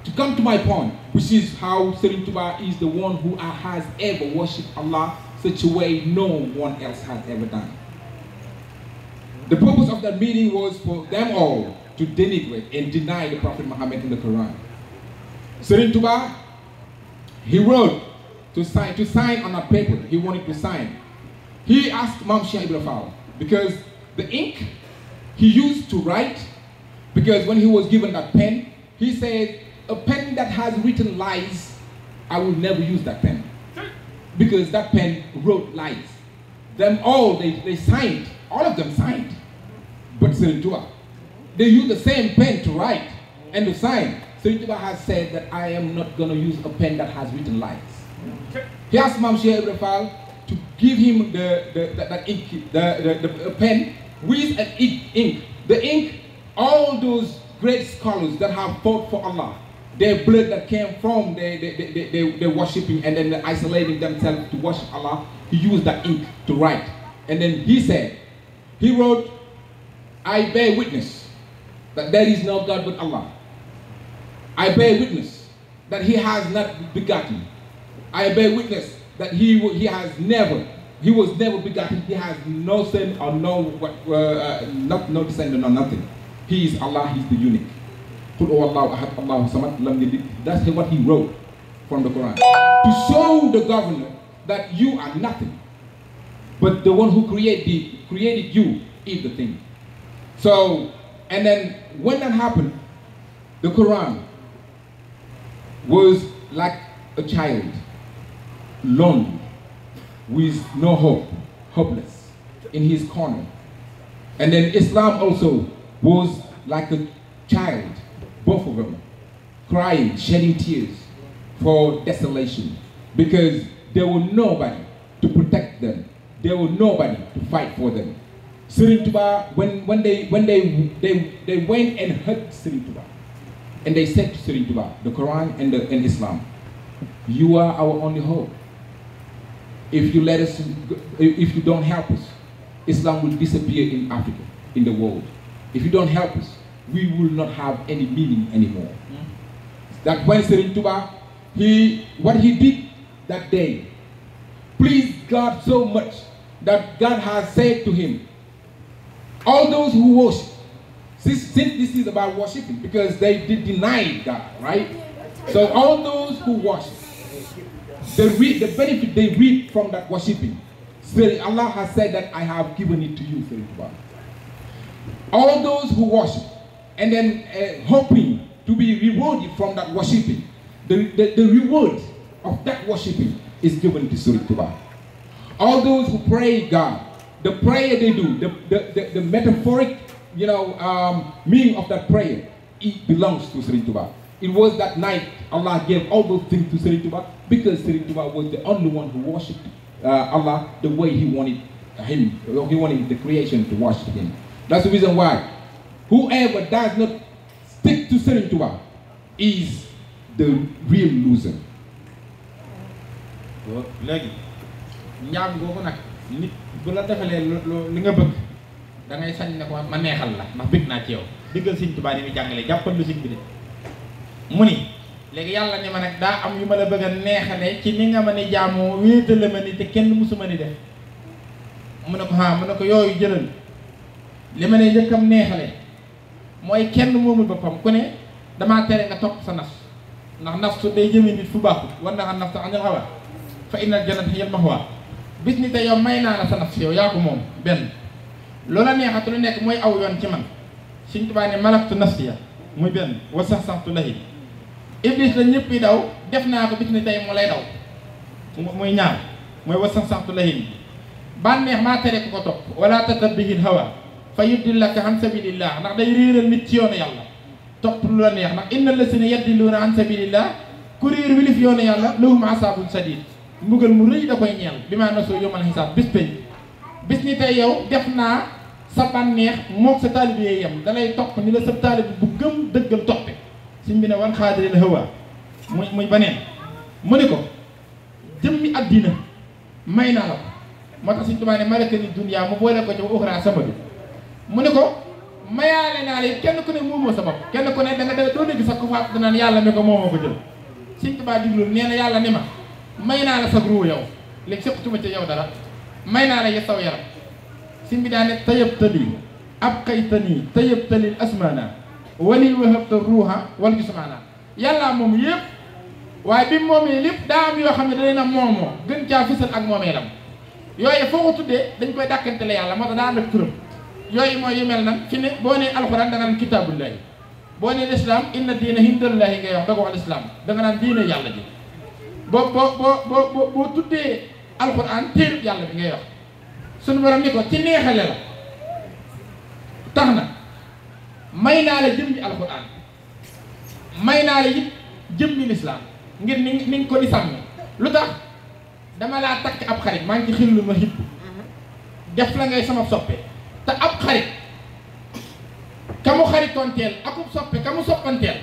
to come to my point, which is how Serigne Touba is the one who has ever worshipped Allah such a way no one else has ever done. The purpose of that meeting was for them all to denigrate and deny the Prophet Muhammad in the Quran. Serigne Touba, he wrote to sign on a paper. He wanted to sign. He asked Mam Cheikh Ibra Fall, because the ink he used to write, because when he was given that pen, he said, a pen that has written lies, I will never use that pen. Because that pen wrote lies. Them all, they signed, all of them signed. But Serigne Touba, they used the same pen to write and to sign. Serigne Touba has said that I am not going to use a pen that has written lies. He asked Mam Cheikh Ibra Fall to give him that ink, the pen with an ink. The ink, all those great scholars that have fought for Allah, their blood that came from their worshipping and then isolating themselves to worship Allah, he used that ink to write. And then he said, he wrote, I bear witness that there is no God but Allah. I bear witness that he has not begotten. I bear witness that he was never begotten. He has no son or no descendant or nothing. He is Allah, he is the unique. That's what he wrote from the Quran. To show the governor that you are nothing, but the one who created you is the thing. So, and then when that happened, the Quran was like a child, lonely, with no hope, hopeless, in his corner. And then Islam also was like a child, both of them, crying, shedding tears for desolation, because there was nobody to protect them. There was nobody to fight for them. Serigne Touba, when they went and heard Serigne Touba, and they said to Serigne Touba, the Quran and Islam, you are our only hope. If you let us, if you don't help us, Islam will disappear in Africa, in the world. If you don't help us, we will not have any meaning anymore. That when Serigne Touba, what he did that day pleased God so much that God has said to him, all those who worship, since this is about worshiping, because they did deny God, right? So all those who worship, the benefit they reap from that worshiping, Allah has said that I have given it to you, Serigne Touba. All those who worship, and then hoping to be rewarded from that worshiping, the reward of that worshiping is given to Serigne Touba. All those who pray God, the prayer they do, the metaphoric, meaning of that prayer, it belongs to Serigne Touba. It was that night Allah gave all those things to Serigne Touba because Serigne Touba was the only one who worshipped Allah the way he wanted him. He wanted the creation to worship him. That's the reason why whoever does not stick to Serigne Touba is the real loser. Léegi njaam googu nag nit bu la defalee li nga bëgg da ngay sañ ne ko ma neexal la ndax bëgg naa ci yow diggal Serigne Touba ni muy jàngale jàppal lu Serigne bi de mu ni léegi yàlla ni ma nag daa am yu ma la bëgg a neexale ci ni nga ma ni jaamoo wéetale ma ni te kenn musuma ni def mu ne ko mu ne ko yooyu jëlal li ma ne njëkkam neexale mooy kenn moomul boppam ku ne damaa tere nga topp sa naf ndax naf su day jëme nit fu baaxut war na xam naf sa anil xawa fa innal jannata hiya al-mahwa bis ni te yow may naa la sa naf si yow yaa ko moom benn loola neexatu lu nekk mooy aw yoon ci man Serigne Touba ne malaktu nafsiya muy benn wa saxsaxtu lahi iblis la ñëpp yi daw def naa ko bis ni tey mu lay daw muy ñaar mooy wa saxsaxtu lahi bànneex maa tere ko ko topp wala tatabihil hawa fa yudillaka an sabilillah ndax day réeral nit ci yoonu yàlla topp lu la neex ndax innal lazina yadilluuna an sabilillah ku réer wilif yoonu yàlla lahum asaabun sadid mbugal mu rëy da koy ñeel bi maa nasoo yomal xisaab bis peñ bis ni tey yow def naa sa bànneex moog sa taalibe yee yem dalay topp ni la sa taalibe bu gëm dëggal toppe suñ bi ne wan xaadiril hawa muy baneen mu ni ko jëmmi addina may naa la ko moo tax Sëriñ Tuubaa ne malaka ni dunya mu boole ko ci uxra sama bi mu ne ko mayaale naa la kenn ku ne moomoo sa bopp kenn ku ne da nga doo dégg sax ko faat danaan yàlla mi ko moomoo ko jël Sëñ Tuubaa diglu nee na yàlla ni ma may naa la sa ruu yow léegi sequtuma ci yow dara may naa la ya saw yaram sëñ bi daane tayab tali ab xaytanii tayab talil asmaana wali wahabta ruuha wal gismaana yàllaa moom yëpp waaye bi moomee lépp daa am yoo xam ne da leen a moomoo gën caa fësal ak moomeelam yooyu foo ko tuddee dañ koy dàkkante la yàlla moo tax daa ànd ak turam yooyu mooy yu mel nan fi ne boo nee alxuraan da nga naan kitaabullaahi boo nee lislaam inna diina hindallaahi ngay wax da ko wax lislaam da nga naan diina yàlla ji boo tuddee alxuraan téerub yàlla bi ngay wax suñu borom ni ko ci neexale la tax na may naa la jëm ji alxuraan may naa la it jëm ji lislaam ngir ni nga ko di sàmm lu tax dama laa takk ab xarit maa ngi ci xillu ma hibb def la ngay sama soppe te ab xarit ka mu xaritoonteel akub soppe ka mu soppanteel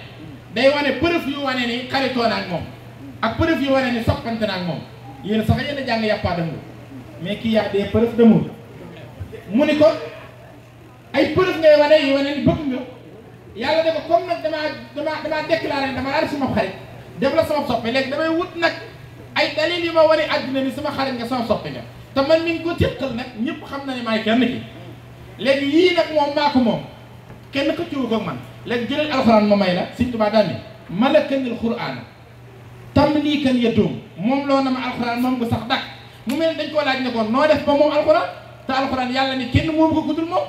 day wane preuve yu wane ni xaritoo na ak moom ak preuve yu wane ni soppante na ak moom yéen sax yéen a jàng yàppaa d'amour mais kii yaa des preuves d'amour mu ni ko ay preuve ngay wane yu wane ni bëgg nga yàlla de ko comme nag damaa déclaré ne dama laa def sama xarit def la sama soppe léegi damay wut nag ay dalil yu ma wane àdduna ni sama xarit nga sama soppe nga te man mi ngi ko téqal nag ñëpp xam na ne maay kenn ki léegi yii nag moom maa ko moom kenn ko ciwu ko man léegi jëlal alxuraan ma may la Sëñ Tuubaa daal ni malakanil xuraan tam lii kan ya doom moom loo na ma alxuraan moom bu sax dak mu mel dañ koo laaj ne ko noo def ba moom alxuraan te alxuraan yàlla ni kenn moom ko guddul moom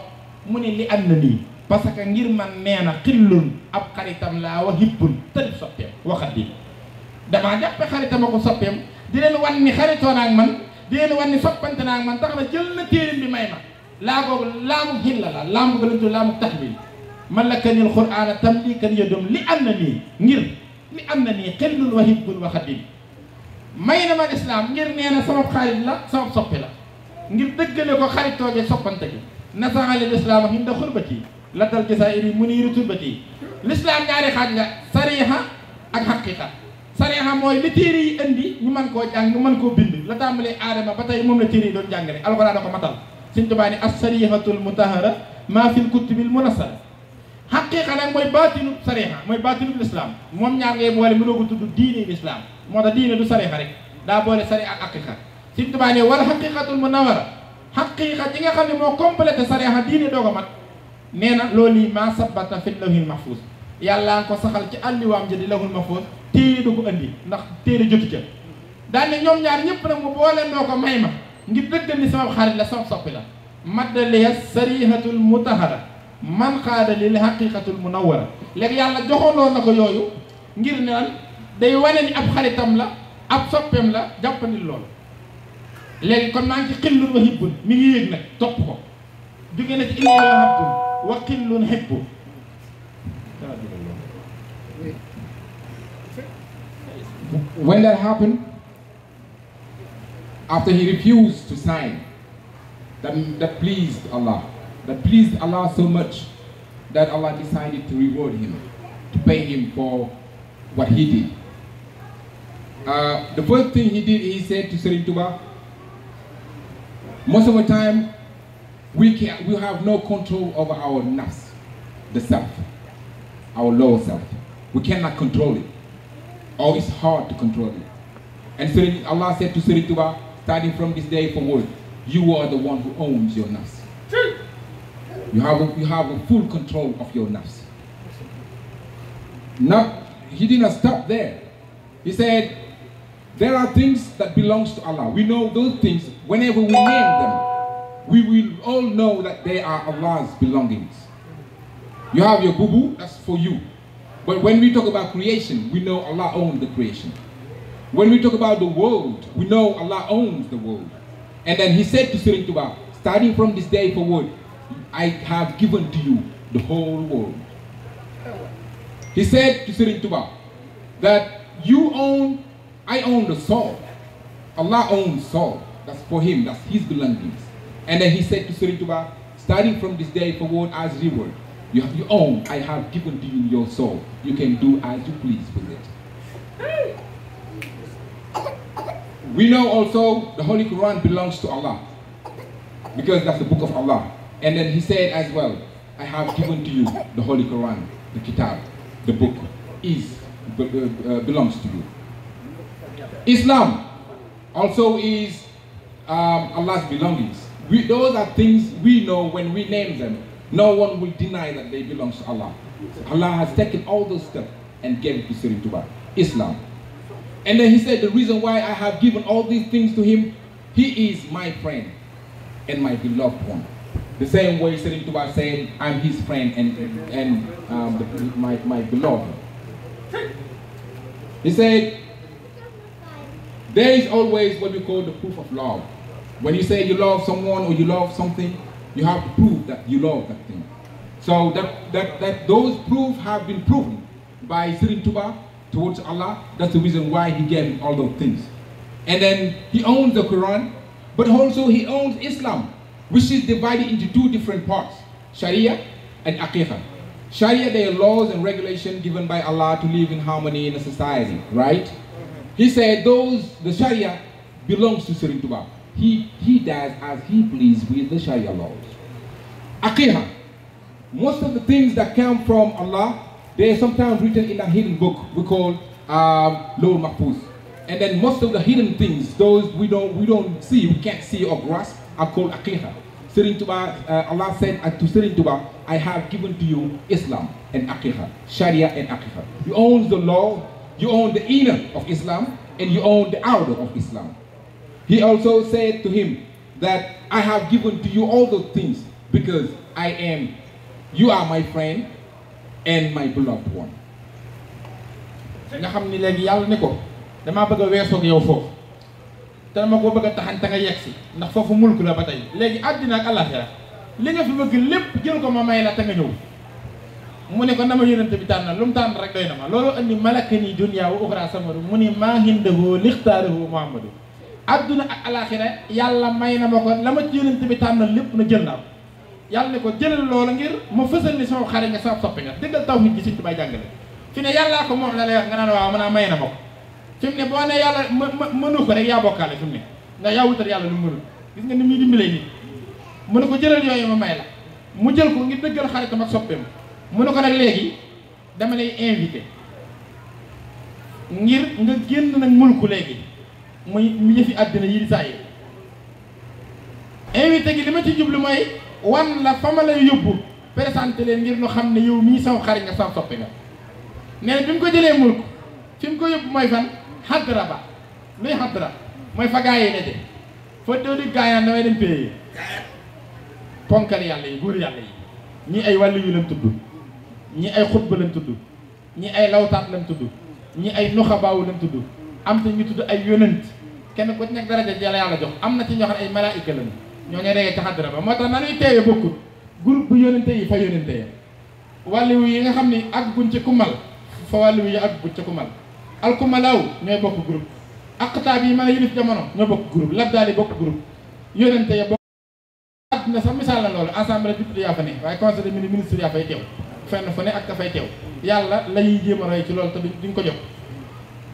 mu ne li am na nii parce que ngir man nee na xillun ab xaritam laa wa hibbun tëlif soppeem waxat bi damaa jàppe xaritama ko soppeem di leen wan ni xaritoo naa ak man di leen wan ni soppante naa ak man tax na jël na téerim bi may ma laa googu laamu xilla la laamu ko lañ tudd laamu taxbil man la kanil qur'aana tam lii kan yëdum li am na nii ngir li am na nii xillun wa hibbun waxat bi may na ma lislaam ngir nee na sama xarit la sama soppi la ngir dëggale ko xaritooge soppante gi nasaxali lislaam hinda xurbati la dal jasaa'iri muniiru turbati lislaam ñaari xaaj la sariixa ak xaqiiqa sariixa mooy li téere yi indi ñu mën koo jàng ñu mën koo bind la tàmbalee aadama ba tey moom la téere yi doon jàngale alxuraan da ko matal Sëñ Tuubaa ni as-sariixatul mutahhara maa fil kutubil munazzala xaqiiqa nag mooy baatinu sariixa mooy baatinu lislaam moom ñaar ngay boole mënoo ko tudd diine lislaam moo tax diine du sariixa rek daa boole sariixa ak xaqiiqa Sëñ Tuubaa ni wala xaqiiqatul munawwara xaqiiqa ji nga xam ne moo complété sariixa diine doo ko mat nee na loolu yi maa sabata fi lawhil mahfuus yàlla nga ko saxal ci àlliwaam ja di lawhul mahfuus téere du ko andi ndax téere jotu ca daan ne ñoom ñaar ñëpp nag mu boole noo ko may ma ngir dëggal ni sama xarit la sama soppi la maddaliya sarihatul mutahara man xaada lil haqiqatul munawwara léegi yàlla joxoonoo na ko yooyu ngir naan day wane ni ab xaritam la ab soppeem la jàppandil loolu léegi kon maa ngi ci xillun wa hibbun mi ngi yéeg nag topp ko jóge na ci inni la habdun wa xillun hibbu When that happened, after he refused to sign, that pleased Allah. That pleased Allah so much that Allah decided to reward him, to pay him for what he did. The first thing he did, he said to Serigne Touba, most of the time, we have no control over our nafs, the self, our lower self. We cannot control it. Or it's hard to control it. And Allah said to Serigne Touba, starting from this day forward, you are the one who owns your nafs. You have a full control of your nafs. He did not stop there. He said, there are things that belongs to Allah. We know those things. Whenever we name them, we will all know that they are Allah's belongings. You have your boo-boo, that's for you. But when we talk about creation, we know Allah owns the creation. When we talk about the world, we know Allah owns the world. And then he said to Serigne Touba, starting from this day forward, I have given to you the whole world. He said to Serigne Touba that I own the soul. Allah owns soul. That's for him, that's his belongings. And then he said to Serigne Touba, starting from this day forward as reward, you own, I have given to you your soul. You can do as you please with it. We know also the Holy Quran belongs to Allah, because that's the book of Allah. And then he said as well, I have given to you the Holy Quran, the Kitab, the book, is belongs to you. Islam also is Allah's belongings. Those are things we know when we name them. No one will deny that they belong to Allah. Allah has taken all those steps and gave it to Serigne Touba, Islam. And then he said, the reason why I have given all these things to him, he is my friend and my beloved one. The same way Serigne Touba said, I'm his friend and my beloved. He said, there is always what we call the proof of love. When you say you love someone or you love something, you have to prove that you love that thing. So that those proofs have been proven by Serigne Touba towards Allah. That's the reason why he gave him all those things. And then he owns the Quran, but also he owns Islam, which is divided into two different parts, Sharia and Aqiqah. Sharia, they are laws and regulations given by Allah to live in harmony in a society, right? He said the Sharia belongs to Serigne Touba. He does as he pleases with the Sharia laws. Aqiqah, most of the things that come from Allah, they are sometimes written in a hidden book we call Lawh Mahfuz. And then most of the hidden things, those we don't see, we can't see or grasp, are called Aqiqah. Serigne Touba, Allah said to Serigne Touba, I have given to you Islam and Aqiqah, Sharia and Aqiqah. You own the law, you own the inner of Islam, and you own the outer of Islam. He also said to him that I have given to you all those things because you are my friend and my beloved one. nga xam ni léegi yàlla ne ko damaa bëgg a weesoo ak yow foofu te dama ko bëgg a taxante nga yegg si ndax foofu mulk la ba tey léegi àddina ak àllaaxira li nga fi bëgg lépp jël ko ma may la te nga ñëw mu ne ko na ma yonent bi tànn lu mu tànn rek doy na ma loolu andi malakani dunya wa uxra samaru mu ni maa hindahu lixtaarahu Muhammadu àdduna ak àllaaxira yàlla may na ma ko la ma ci yonent bi tànnal lépp na jël naa ko yàlla ne ko jëlal loola ngir ma fësal ni sama xarit nga sama soppi nga dëggal taw nit gi Sëriñ Tuubaa jàngale fi ne yàllaa ko moom la lay wax nga naan waaw mën naa may na ma ko fi mu ne boo ne yàlla mënu ko rek yaa bokkaale fi mu ne ndax yaa wutal yàlla lu mënul gis nga ni muy dimbalee nit mu ne ko jëlal yooyu ma may la mu jël ko ngir dëggal xaritam ak soppeem mu ne ko nag léegi dama lay invité ngir nga génn nag mulku léegi muy yëfi àddina yi di saa yi invité gi li ma ci jublu mooy wan la fa ma lay yóbbu présenté leen ngir ñu xam ne yow mii sama xarit nga sama soppi nga nee na bi mu ko jëlee mulku fi mu ko yóbbu mooy fan xaddara ba luy xaddara mooy fa gaa yi ne de fa doo di gaa yaan damay dem paye ponkal yàlla yi góor yàlla yi ñii ay wàllu yu leen tudd ñii ay xutba leen tudd ñii ay lawtaat leen tudd ñii ay nuxabaawu leen tudd am te ñu tudd ay yonent kenn ku ci nekk daraja jala yàlla jox am na ci ñoo xam ne ay malaayika lañu ñoo ñooy regee ci xaddara ba moo tax nanuy teewee bokkut groupe bu yonente yi fa yonente ya wàllu yi nga xam ne ak buñ ci kumal fa wàllu yi ak buñ ci kumal alkumalaaw ñooy bokk groupe aqtaab yi mën a yilif jamono ñoo bokk groupe labdaal yi bokk groupe yonente ya bokk àdduna sax misaal la loolu assemblée député yaa fa ne waaye conseil des ministres yaa fay teew fenn fu ne ak ka fay teew yàlla la ñuy jéem a roy ci loolu te duñ ko jox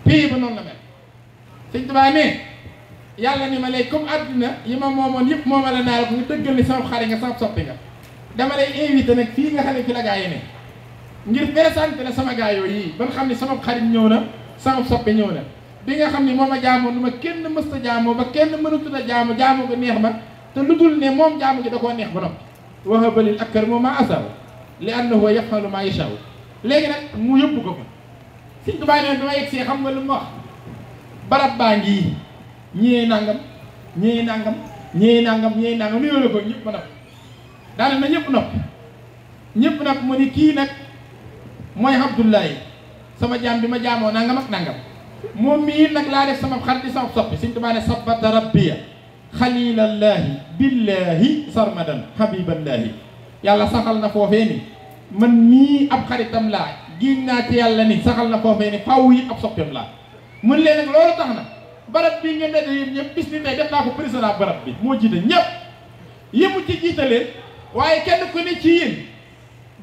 pays ba noonu la mel Sëñ Tuubaa ne yàlla ni ma léegi comme àdduna yi ma moomoon yëpp moomale naa la ko nga dëggal ni sama xarit nga sama soppi nga dama lay invité nag fii nga xam ne fi la gaa yi ne ngir présenté la sama gaa yooyu yi ba nga xam ne sama xarit ñëw na sama soppi ñëw na bi nga xam ne moom a jaamoo nu ma kenn mësta jaamoo ba kenn mënatut a jaamoo ko neex ma te lu dul ne moom jaamu gi da koo neex ba noppi wahaba lil akramu ma asaw li annahu yafalu ma yashaw léegi nag mu yóbbu ko fa Sëñ Tuubaa ne dama yegg see xam nga lu ma wax barab baa ngi ñii nangam ñii nangam ñii nangam ñii nangam nuyoo la ko ñëpp ba noppi daane na ñëpp noppi mu ni kii nag mooy Abdullahi sama jaam bi ma jaamoo nangam ak nangam moom mii nag laa def sama xarit di sama soppi Sëñ Tuubaa ne sabata rabbiya xalilallahi billahi sarmadan habiballahi yàlla saxal na foofee ni man mii ab xaritam laa giñ naa ci yàlla ni saxal na foofee ni faw yi ab soppeem laa mun leen nag loolu tax na barab bii ngeen ne yéen ñëpp bis ni tey def naa ko président barab bi moo jiite ñëpp yëmu ci jiitaleen waaye kenn ku ne ci yéen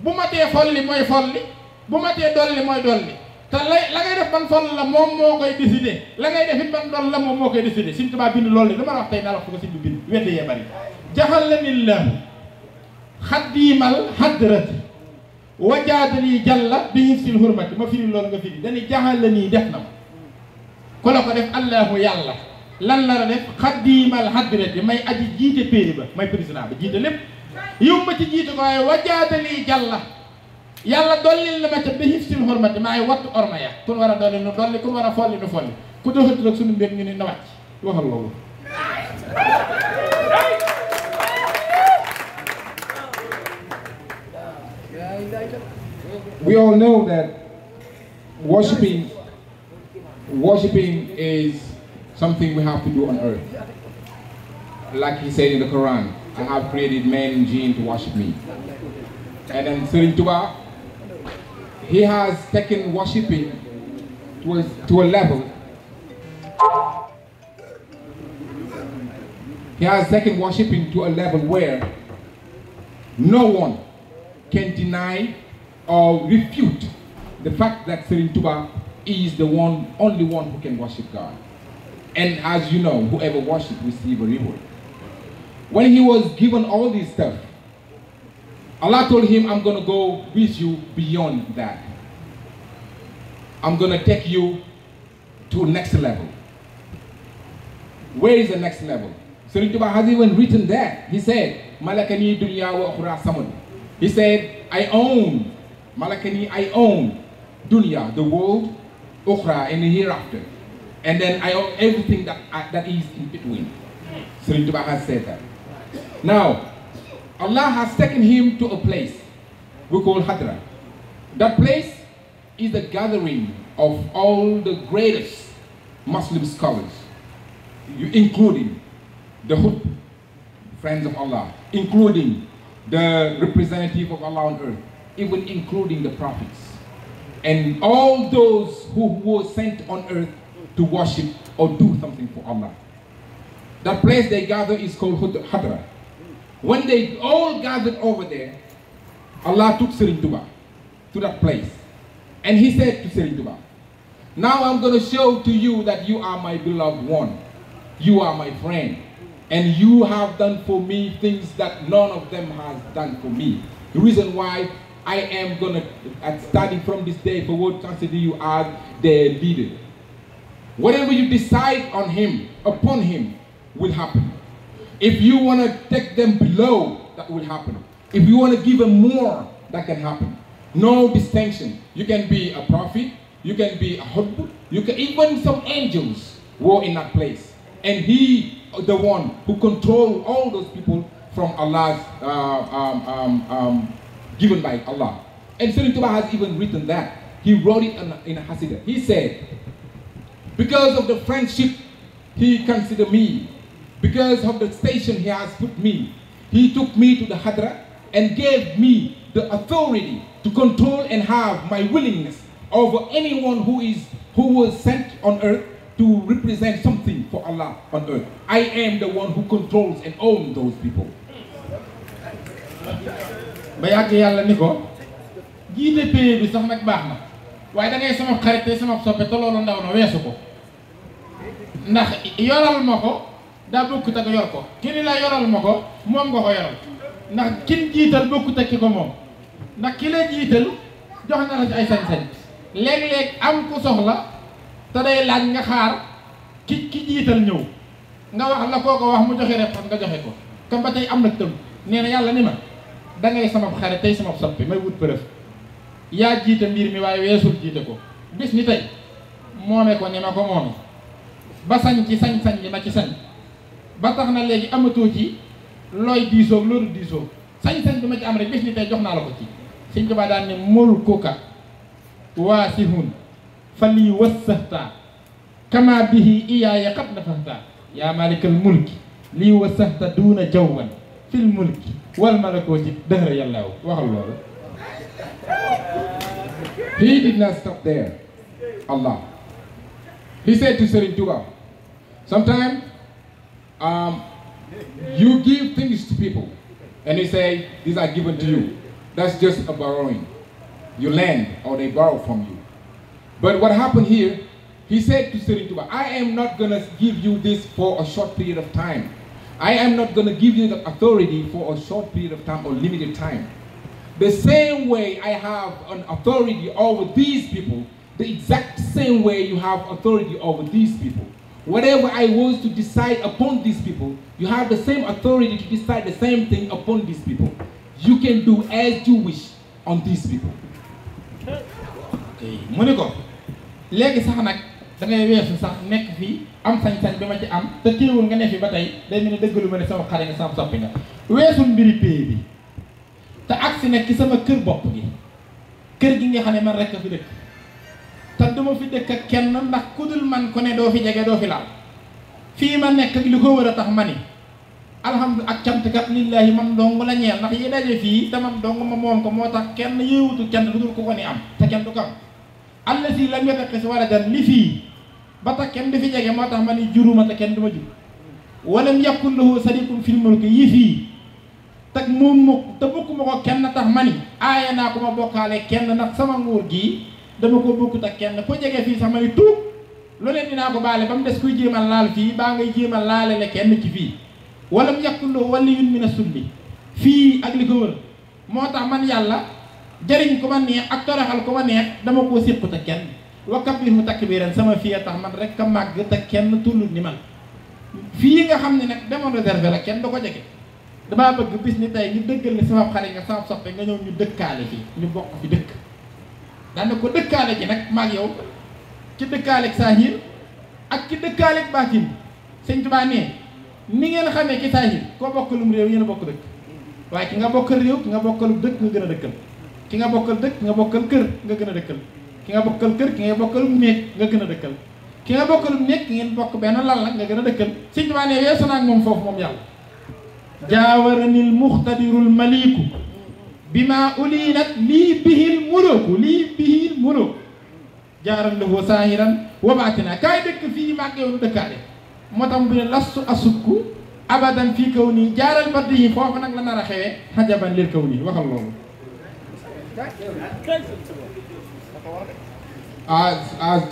bu matee folli mooy folli bu matee dolli mooy dolli te la ngay def ban foll la moom moo koy décider la ngay def it ban doll la moom moo koy décider Sëñ Tuubaa bind loolu li ma la wax tey naa la wax ko Sëñ bi bind wedd yee bari jaxal la nillahu xaddiimal hadrati wajaadali jàlla bi hifsil hurmati ma firi loolu nga firi dañuy jaxal la nii def na ma ku la ko def allahu yàlla lan la def xaddiimal hadrati may aji jiite péeri ba may président ba jiite lépp yow ma ci jiite ko waaye wajaadali jàlla yàlla dollil na ma ca bi hifsil hurmati maay wattu orma ya kun war a dolli nu dolli kun war a folli nu folli ku doxatul ak suñu mbir ñu ne na wàcc waxal loolu We all know that worshiping is something we have to do on earth. Like he said in the Quran, I have created man and jinn to worship me. And then Serigne Touba, he has taken worshiping to a level. He has taken worshiping to a level where no one can deny or refute the fact that Serigne Touba is the only one who can worship God. And as you know, whoever worships receives a reward. When he was given all this stuff, Allah told him, I'm going to go with you beyond that. I'm going to take you to next level. Where is the next level? Serigne Touba has even written that. He said, Malakani dunya wa ukhra samad. He said, I own, Malakani, I own dunya, the world, ukhra, and the hereafter. And then I own everything that is in between. Serigne Touba has said that. Now, Allah has taken him to a place we call Hadra. That place is the gathering of all the greatest Muslim scholars, including the Hud, friends of Allah, including the representative of Allah on earth, even including the prophets, and all those who were sent on earth to worship or do something for Allah. That place they gather is called Hadra. When they all gathered over there, Allah took Serigne Touba to that place. And he said to Serigne Touba, now I'm going to show to you that you are my beloved one. You are my friend. And you have done for me things that none of them has done for me. The reason why I am going to, starting from this day forward, consider you as their leader. Whatever you decide on him, upon him, will happen. If you want to take them below, that will happen. If you want to give them more, that can happen. No distinction. You can be a prophet, you can be a husband, you can even some angels were in that place. And he, the one who controlled all those people from Allah's, given by Allah. And Serigne Touba has even written that. He wrote it in a Hasidah. He said, because of the friendship he considered me, because of the station he has put me, he took me to the Hadra and gave me the authority to control and have my willingness over anyone who was sent on earth to represent something for Allah on earth. I am the one who controls and owns those people. ba yàgg yàlla ni ko jiite pays bi sax nag baax na waaye da ngay sama xarit te sama soppe te loolu ndaw na weesu ko ndax yoral ma ko daa bokkut ak yor ko ki ni la yoral ma ko moom nga ko yoral ndax kin jiital bokkut ak ki ko moom ndax ki la jiital jox na la ci ay sañ-sañ léeg-léeg am ku soxla te day laaj nga xaar ki jiital ñëw nga wax la koo ko wax mu joxe réponse nga joxe ko comme ba tey am na tëm nee na yàlla ni ma da ngay sama xarit tey sama soppi may wut preuve yaa jiite mbir mi waaye weesul jiite ko bis ni tey moome ko ni ma ko moome ba sañ ci sañ-sañ li ma ci sañ ba tax na léegi amatoo ci looy diisoog loolu diisoog sañ-sañ bi ma ci am rek bis ni tey jox naa la ko ci Sëñ Tuubaa daan ne mulkuka waasihun fali wassahta kama bihi iyaaya qad nafahta yaa malikal mulki lii wassahta duuna jawwan fil mulki wal malakooti dëhra yàllaaw waxal loolu. He did not stop there. Allah. He said to Serigne Touba, sometimes you give things to people and they say, these are given to you. That's just a borrowing. You lend or they borrow from you. But what happened here, he said to Serigne Touba, I am not going to give you this for a short period of time. I am not going to give you the authority for a short period of time or limited time. the same way I have an authority over these people, the exact same way you have authority over these people. Whatever I was to decide upon these people, you have the same authority to decide the same thing upon these people. You can do as you wish on these people. Okay. Mu ne ko léegi sax nag da ngay weesu sax nekk fii am sañ-sañ bi ma ci am te teewul nga ne fi ba tey day mel ni dëggalu ma ne sama xare nga sama soppi nga weesul mbiri pay bi te agsi nekk ci sama kër bopp gi kër gi nga xam ne man rek a fi dëkk te duma fi dëkk ak kenn ndax ku dul man ko ne doo fi jege doo fi laal fii ma nekk ak li ko war a tax ma ni alhamdulilah ak cantkat lillahi man dong la ñeel ndax yi daje fii te man dong ma moom ko moo tax kenn yéewutu kenn lu dul ko ni am te kenn du ko am allati lam yattaqis waladan li fii ba tax kenn du fi jege moo tax ma ni juruma te kenn du ma jur walam yakun lahu sadiqun fil mulki yi fii teg moom mukk te bokkuma ko kenn tax ma ni aaye naa ko ma bokkaale kenn ndax sama nguur gii dama ko bokkut ak kenn ko jege fii sax ma ni tuub lu leen dinaa ko baale ba mu des kuy jéemal laal fii baa ngay jéemal laale le kenn ci fii walam yakun lahu waliyyun mina sulli fii ak li ko wër moo tax man yàlla jëriñ ko ma neex ak toroxal ko ma neex dama koo séqut ak kenn wa kabbirhu takbiran sama fii a tax man rek a màgg te kenn tullut ni man fii nga xam ne nag demoon réservé la kenn du ko jege damaa bëgg bis ni tey ñu dëggal ne sama xarit nga sama soppe nga ñëw ñu dëkkaale fii ñu bokk fi dëkk daane ko dëkkaale ji nag maag yow ci dëkkaaleeg saahir ak ci dëkkaaleeg baatin sëñ Tuubaa nee ni ngeen xamee ci saahir koo bokkalum réew yéen a bokk dëkk waaye ki nga bokkal réew ki nga bokkalum dëkk nga gën a dëkkal ki nga bokkal dëkk nga bokkal kër nga gën a dëkkal ki nga bokkal kër ki nga bokkalum néeg nga gën a dëkkal ki nga bokkalum néeg ki ngeen bokk benn lal la nga gën a dëkkal sëñ Tuubaa nee weesu naa ak moom foofu moom yàlla jaawaranil muxtadirul maliku bima ulinat lii bihil muluk jaaran lahu saahiran wa baatina kaay dëkk fii maag yow nu dëkkaale moo tax mu ne lastu asukku abadan fii kaw nii jaaral baddi yi foofu nag la nar a xewee xajaban lil kaw nii waxal loolu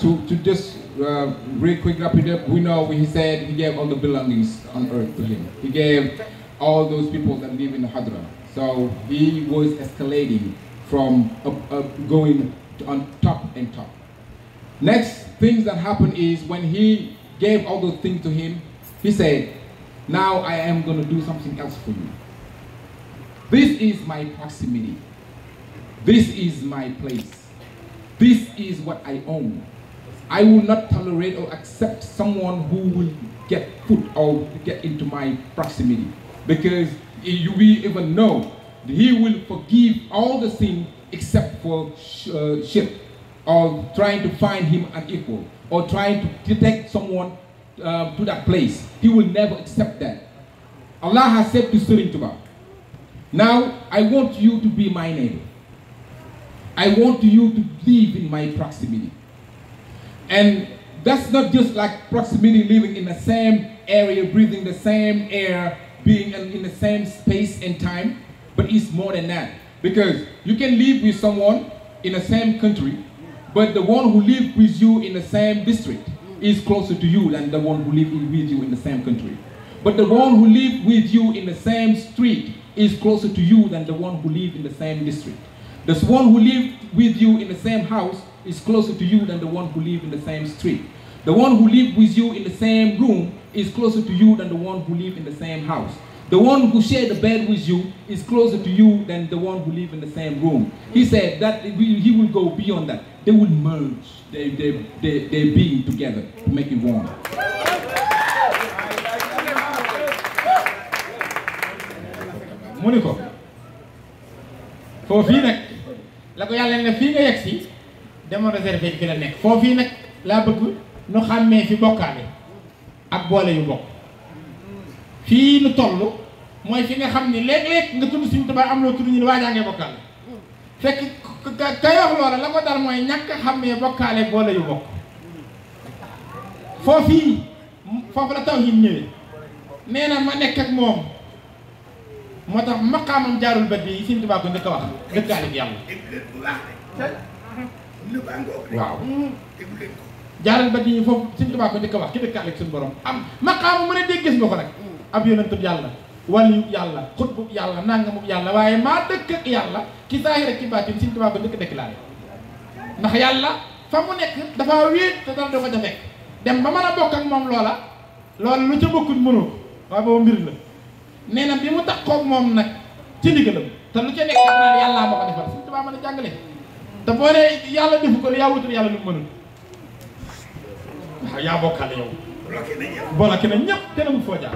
to just real quick wrap it up, we know he said he gave all the belongings on earth to him. He gave all those people that live in the Hadra. So he was escalating from going on top and top. Next things that happened is when he gave all those things to him, he said, now I am going to do something else for you. This is my proximity. This is my place. This is what I own. I will not tolerate or accept someone who will get put or get into my proximity. Because we even know that he will forgive all the sin except for shirk, or trying to find him an equal, or trying to take someone to that place. He will never accept that. Allah has said to Serigne, now I want you to be my neighbor. I want you to live in my proximity. And that's not just like proximity, living in the same area, breathing the same air, being in the same space and time, but it's more than that. Because you can live with someone in the same country, but the one who lives with you in the same district is closer to you than the one who lives with you in the same country. But the one who lives with you in the same street is closer to you than the one who lives in the same district. The one who lives with you in the same house is closer to you than the one who lives in the same street. The one who lives with you in the same room is closer to you than the one who lives in the same house. The one who shared the bed with you is closer to you than the one who lives in the same room. He said that he will go beyond that. They will merge their being together to make it one. Muniko. For Vinek, la ko yàlla ne fii nga yegg si demoon réservé fi la nekk foofii nag laa bëgg nu xàmmee fi bokkaale ak boole yu bokk fii nu toll mooy fi nga xam ni léeg-léeg nga tudd Sëriñ Tuubaa am loo tudd ñu ne waajaa ngay bokkaale fekk kay wax loola la ko dal mooy ñàkk a xàmmee bokkaale boole yu bokk foofii foofu la tawhiid ñëwee nee na ma nekk ak moom moo tax maqaamam jaarul bët bi Sëriñ Tuubaa ko njëkk a wax dëkkaale ak yàlla waaw jaaral bët yi foofu Sëriñ Tuubaa ko njëkk a wax ki dëkkaale ak suñu borom am maqaamu mën a dégg gis nga ko nag ab yonentub yàlla wàllu yàlla xutbu yàlla nangamu yàlla waaye maa dëkk ak yàlla ci zaahir ak ci baatin Sëriñ Tuubaa ba dëkk déclaré ndax yàlla fa mu nekk dafa wéet te dara dafa fekk dem ba mën a bokk ak moom loola loolu lu ca bokkut mënoo ko waaye boobu mbir la nee na bi mu taxaw moom nag ci ndigalam te lu ca nekk naan yàllaa ma ko defal Sëriñ Tuubaa mën a jàngale te boo nee yàlla defu ko yaa wutul yàlla lu mu mënul waaw yaa bokkaale yow bloqué na ñëpp te na mu foo jaar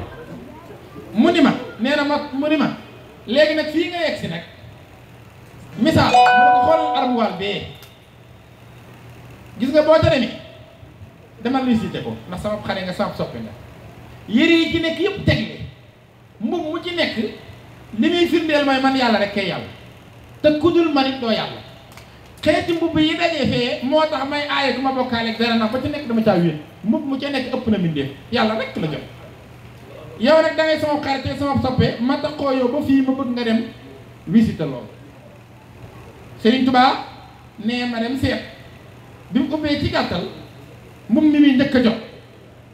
mu ni ma nee na mu ni ma léegi nag fii nga yegg si nag misaal mu ko xool armuwaal bee gis nga boo ca demee demal visité ko ndax sama xare nga sama soppe nga yére yi ci nekk yëpp tegle mbub mu ci nekk li muy firndeel mooy man yàlla rek kay yàlla te kudul man it doo yàlla xeeti mbubb yi dajee fee moo tax may aaye du ma bokkaale dara ndax ba ci nekk dama caa wéet mbubb mu ca nekk ëpp na mbindeef yàlla rek la jot yow nag da ngay sama xarit sama soppe ma taxoo yow ba fii ma bëgg nga dem visiter loolu Serigne Touba nee ma dem seet bi mu ubbee ci gàttal mbubb mi muy njëkk a jot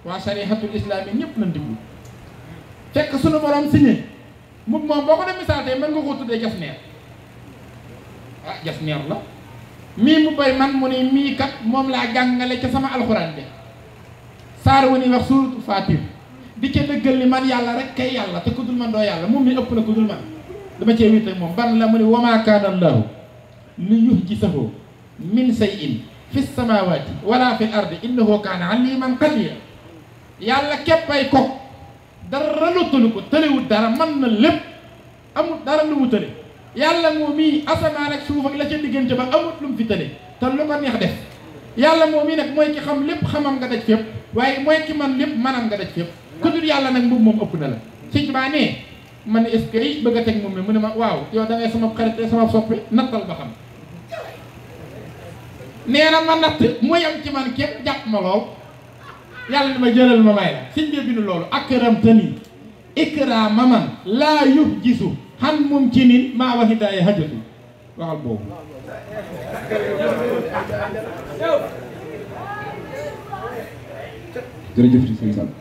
waa sarihatul islam yi ñëpp nañ diglu fekk sunu borom signé mbubb moom boo ko dem misaal tey mën nga koo tuddee jasneer ah jasneer la mii mu bay man mu ne mii kat moom laa jàngale ca sama alxuraan de saar wu ni wax suuratul Faatir di ca dëggal ni man yàlla rek kay yàlla te ku dul man doo yàlla moom mi ëpp na ku dul man dama cee wéet ak moom ban la mu ne wa maa kaana Allaahu li yuhjisahu min shay'in fi samaawaati wala fil ardi innahu kaana aliiman qadiira yàlla képp ay kok dara lottalu ko tëlewut dara man na lépp amul dara lu mu tële yàlla moom mii asamaan ak suuf ak la ca diggante ba amut lu mu fi tële te lu ko neex def yàlla moom mii nag mooy ki xam lépp xamam nga daj fépp waaye mooy ki man lépp manam nga daj fépp ku dul yàlla nag mbubb moom ëpp na la Sëñ Tuubaa nee man ne est-ce que bëgg a teg moom mi mu ne ma waaw yow da ngay sama xarit sama soppi nattal ba xam nee na ma natt mu yem ci man képp jàpp ma lool yàlla ni ma jëlal ma may la sëñ bi bindu loolu akramtani ikraama man laa yuhjisu xan mum ci nin maa waxidaay hajatu waxal boobu jërëjëf ci sëñ Samb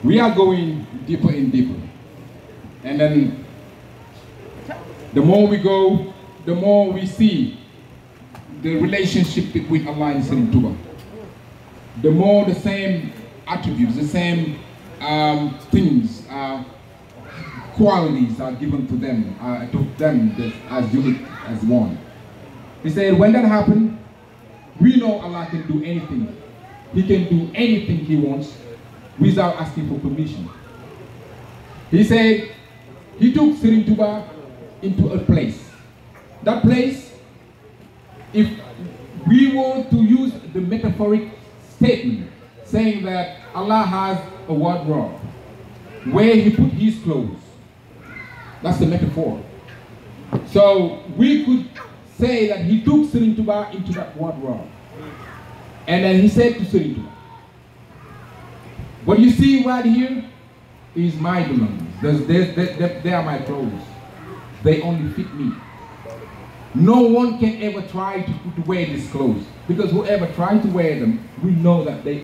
we are going deeper and deeper, and then the more we go, the more we see the relationship between Allah and Serigne Touba. The more the same attributes, the same things, qualities are given to them as unique as one. He said, when that happened, we know Allah can do anything. He can do anything He wants without asking for permission. He said, He took Serigne Touba into a place. That place, if we were to use the metaphoric statement, saying that Allah has a wardrobe where He put His clothes. That's the metaphor. So we could say that He took Serigne Touba into that wardrobe. And then He said to Serigne Touba, what you see right here is my belongings. They are my clothes. They only fit me. No one can ever try to wear these clothes, because whoever tries to wear them, we know that they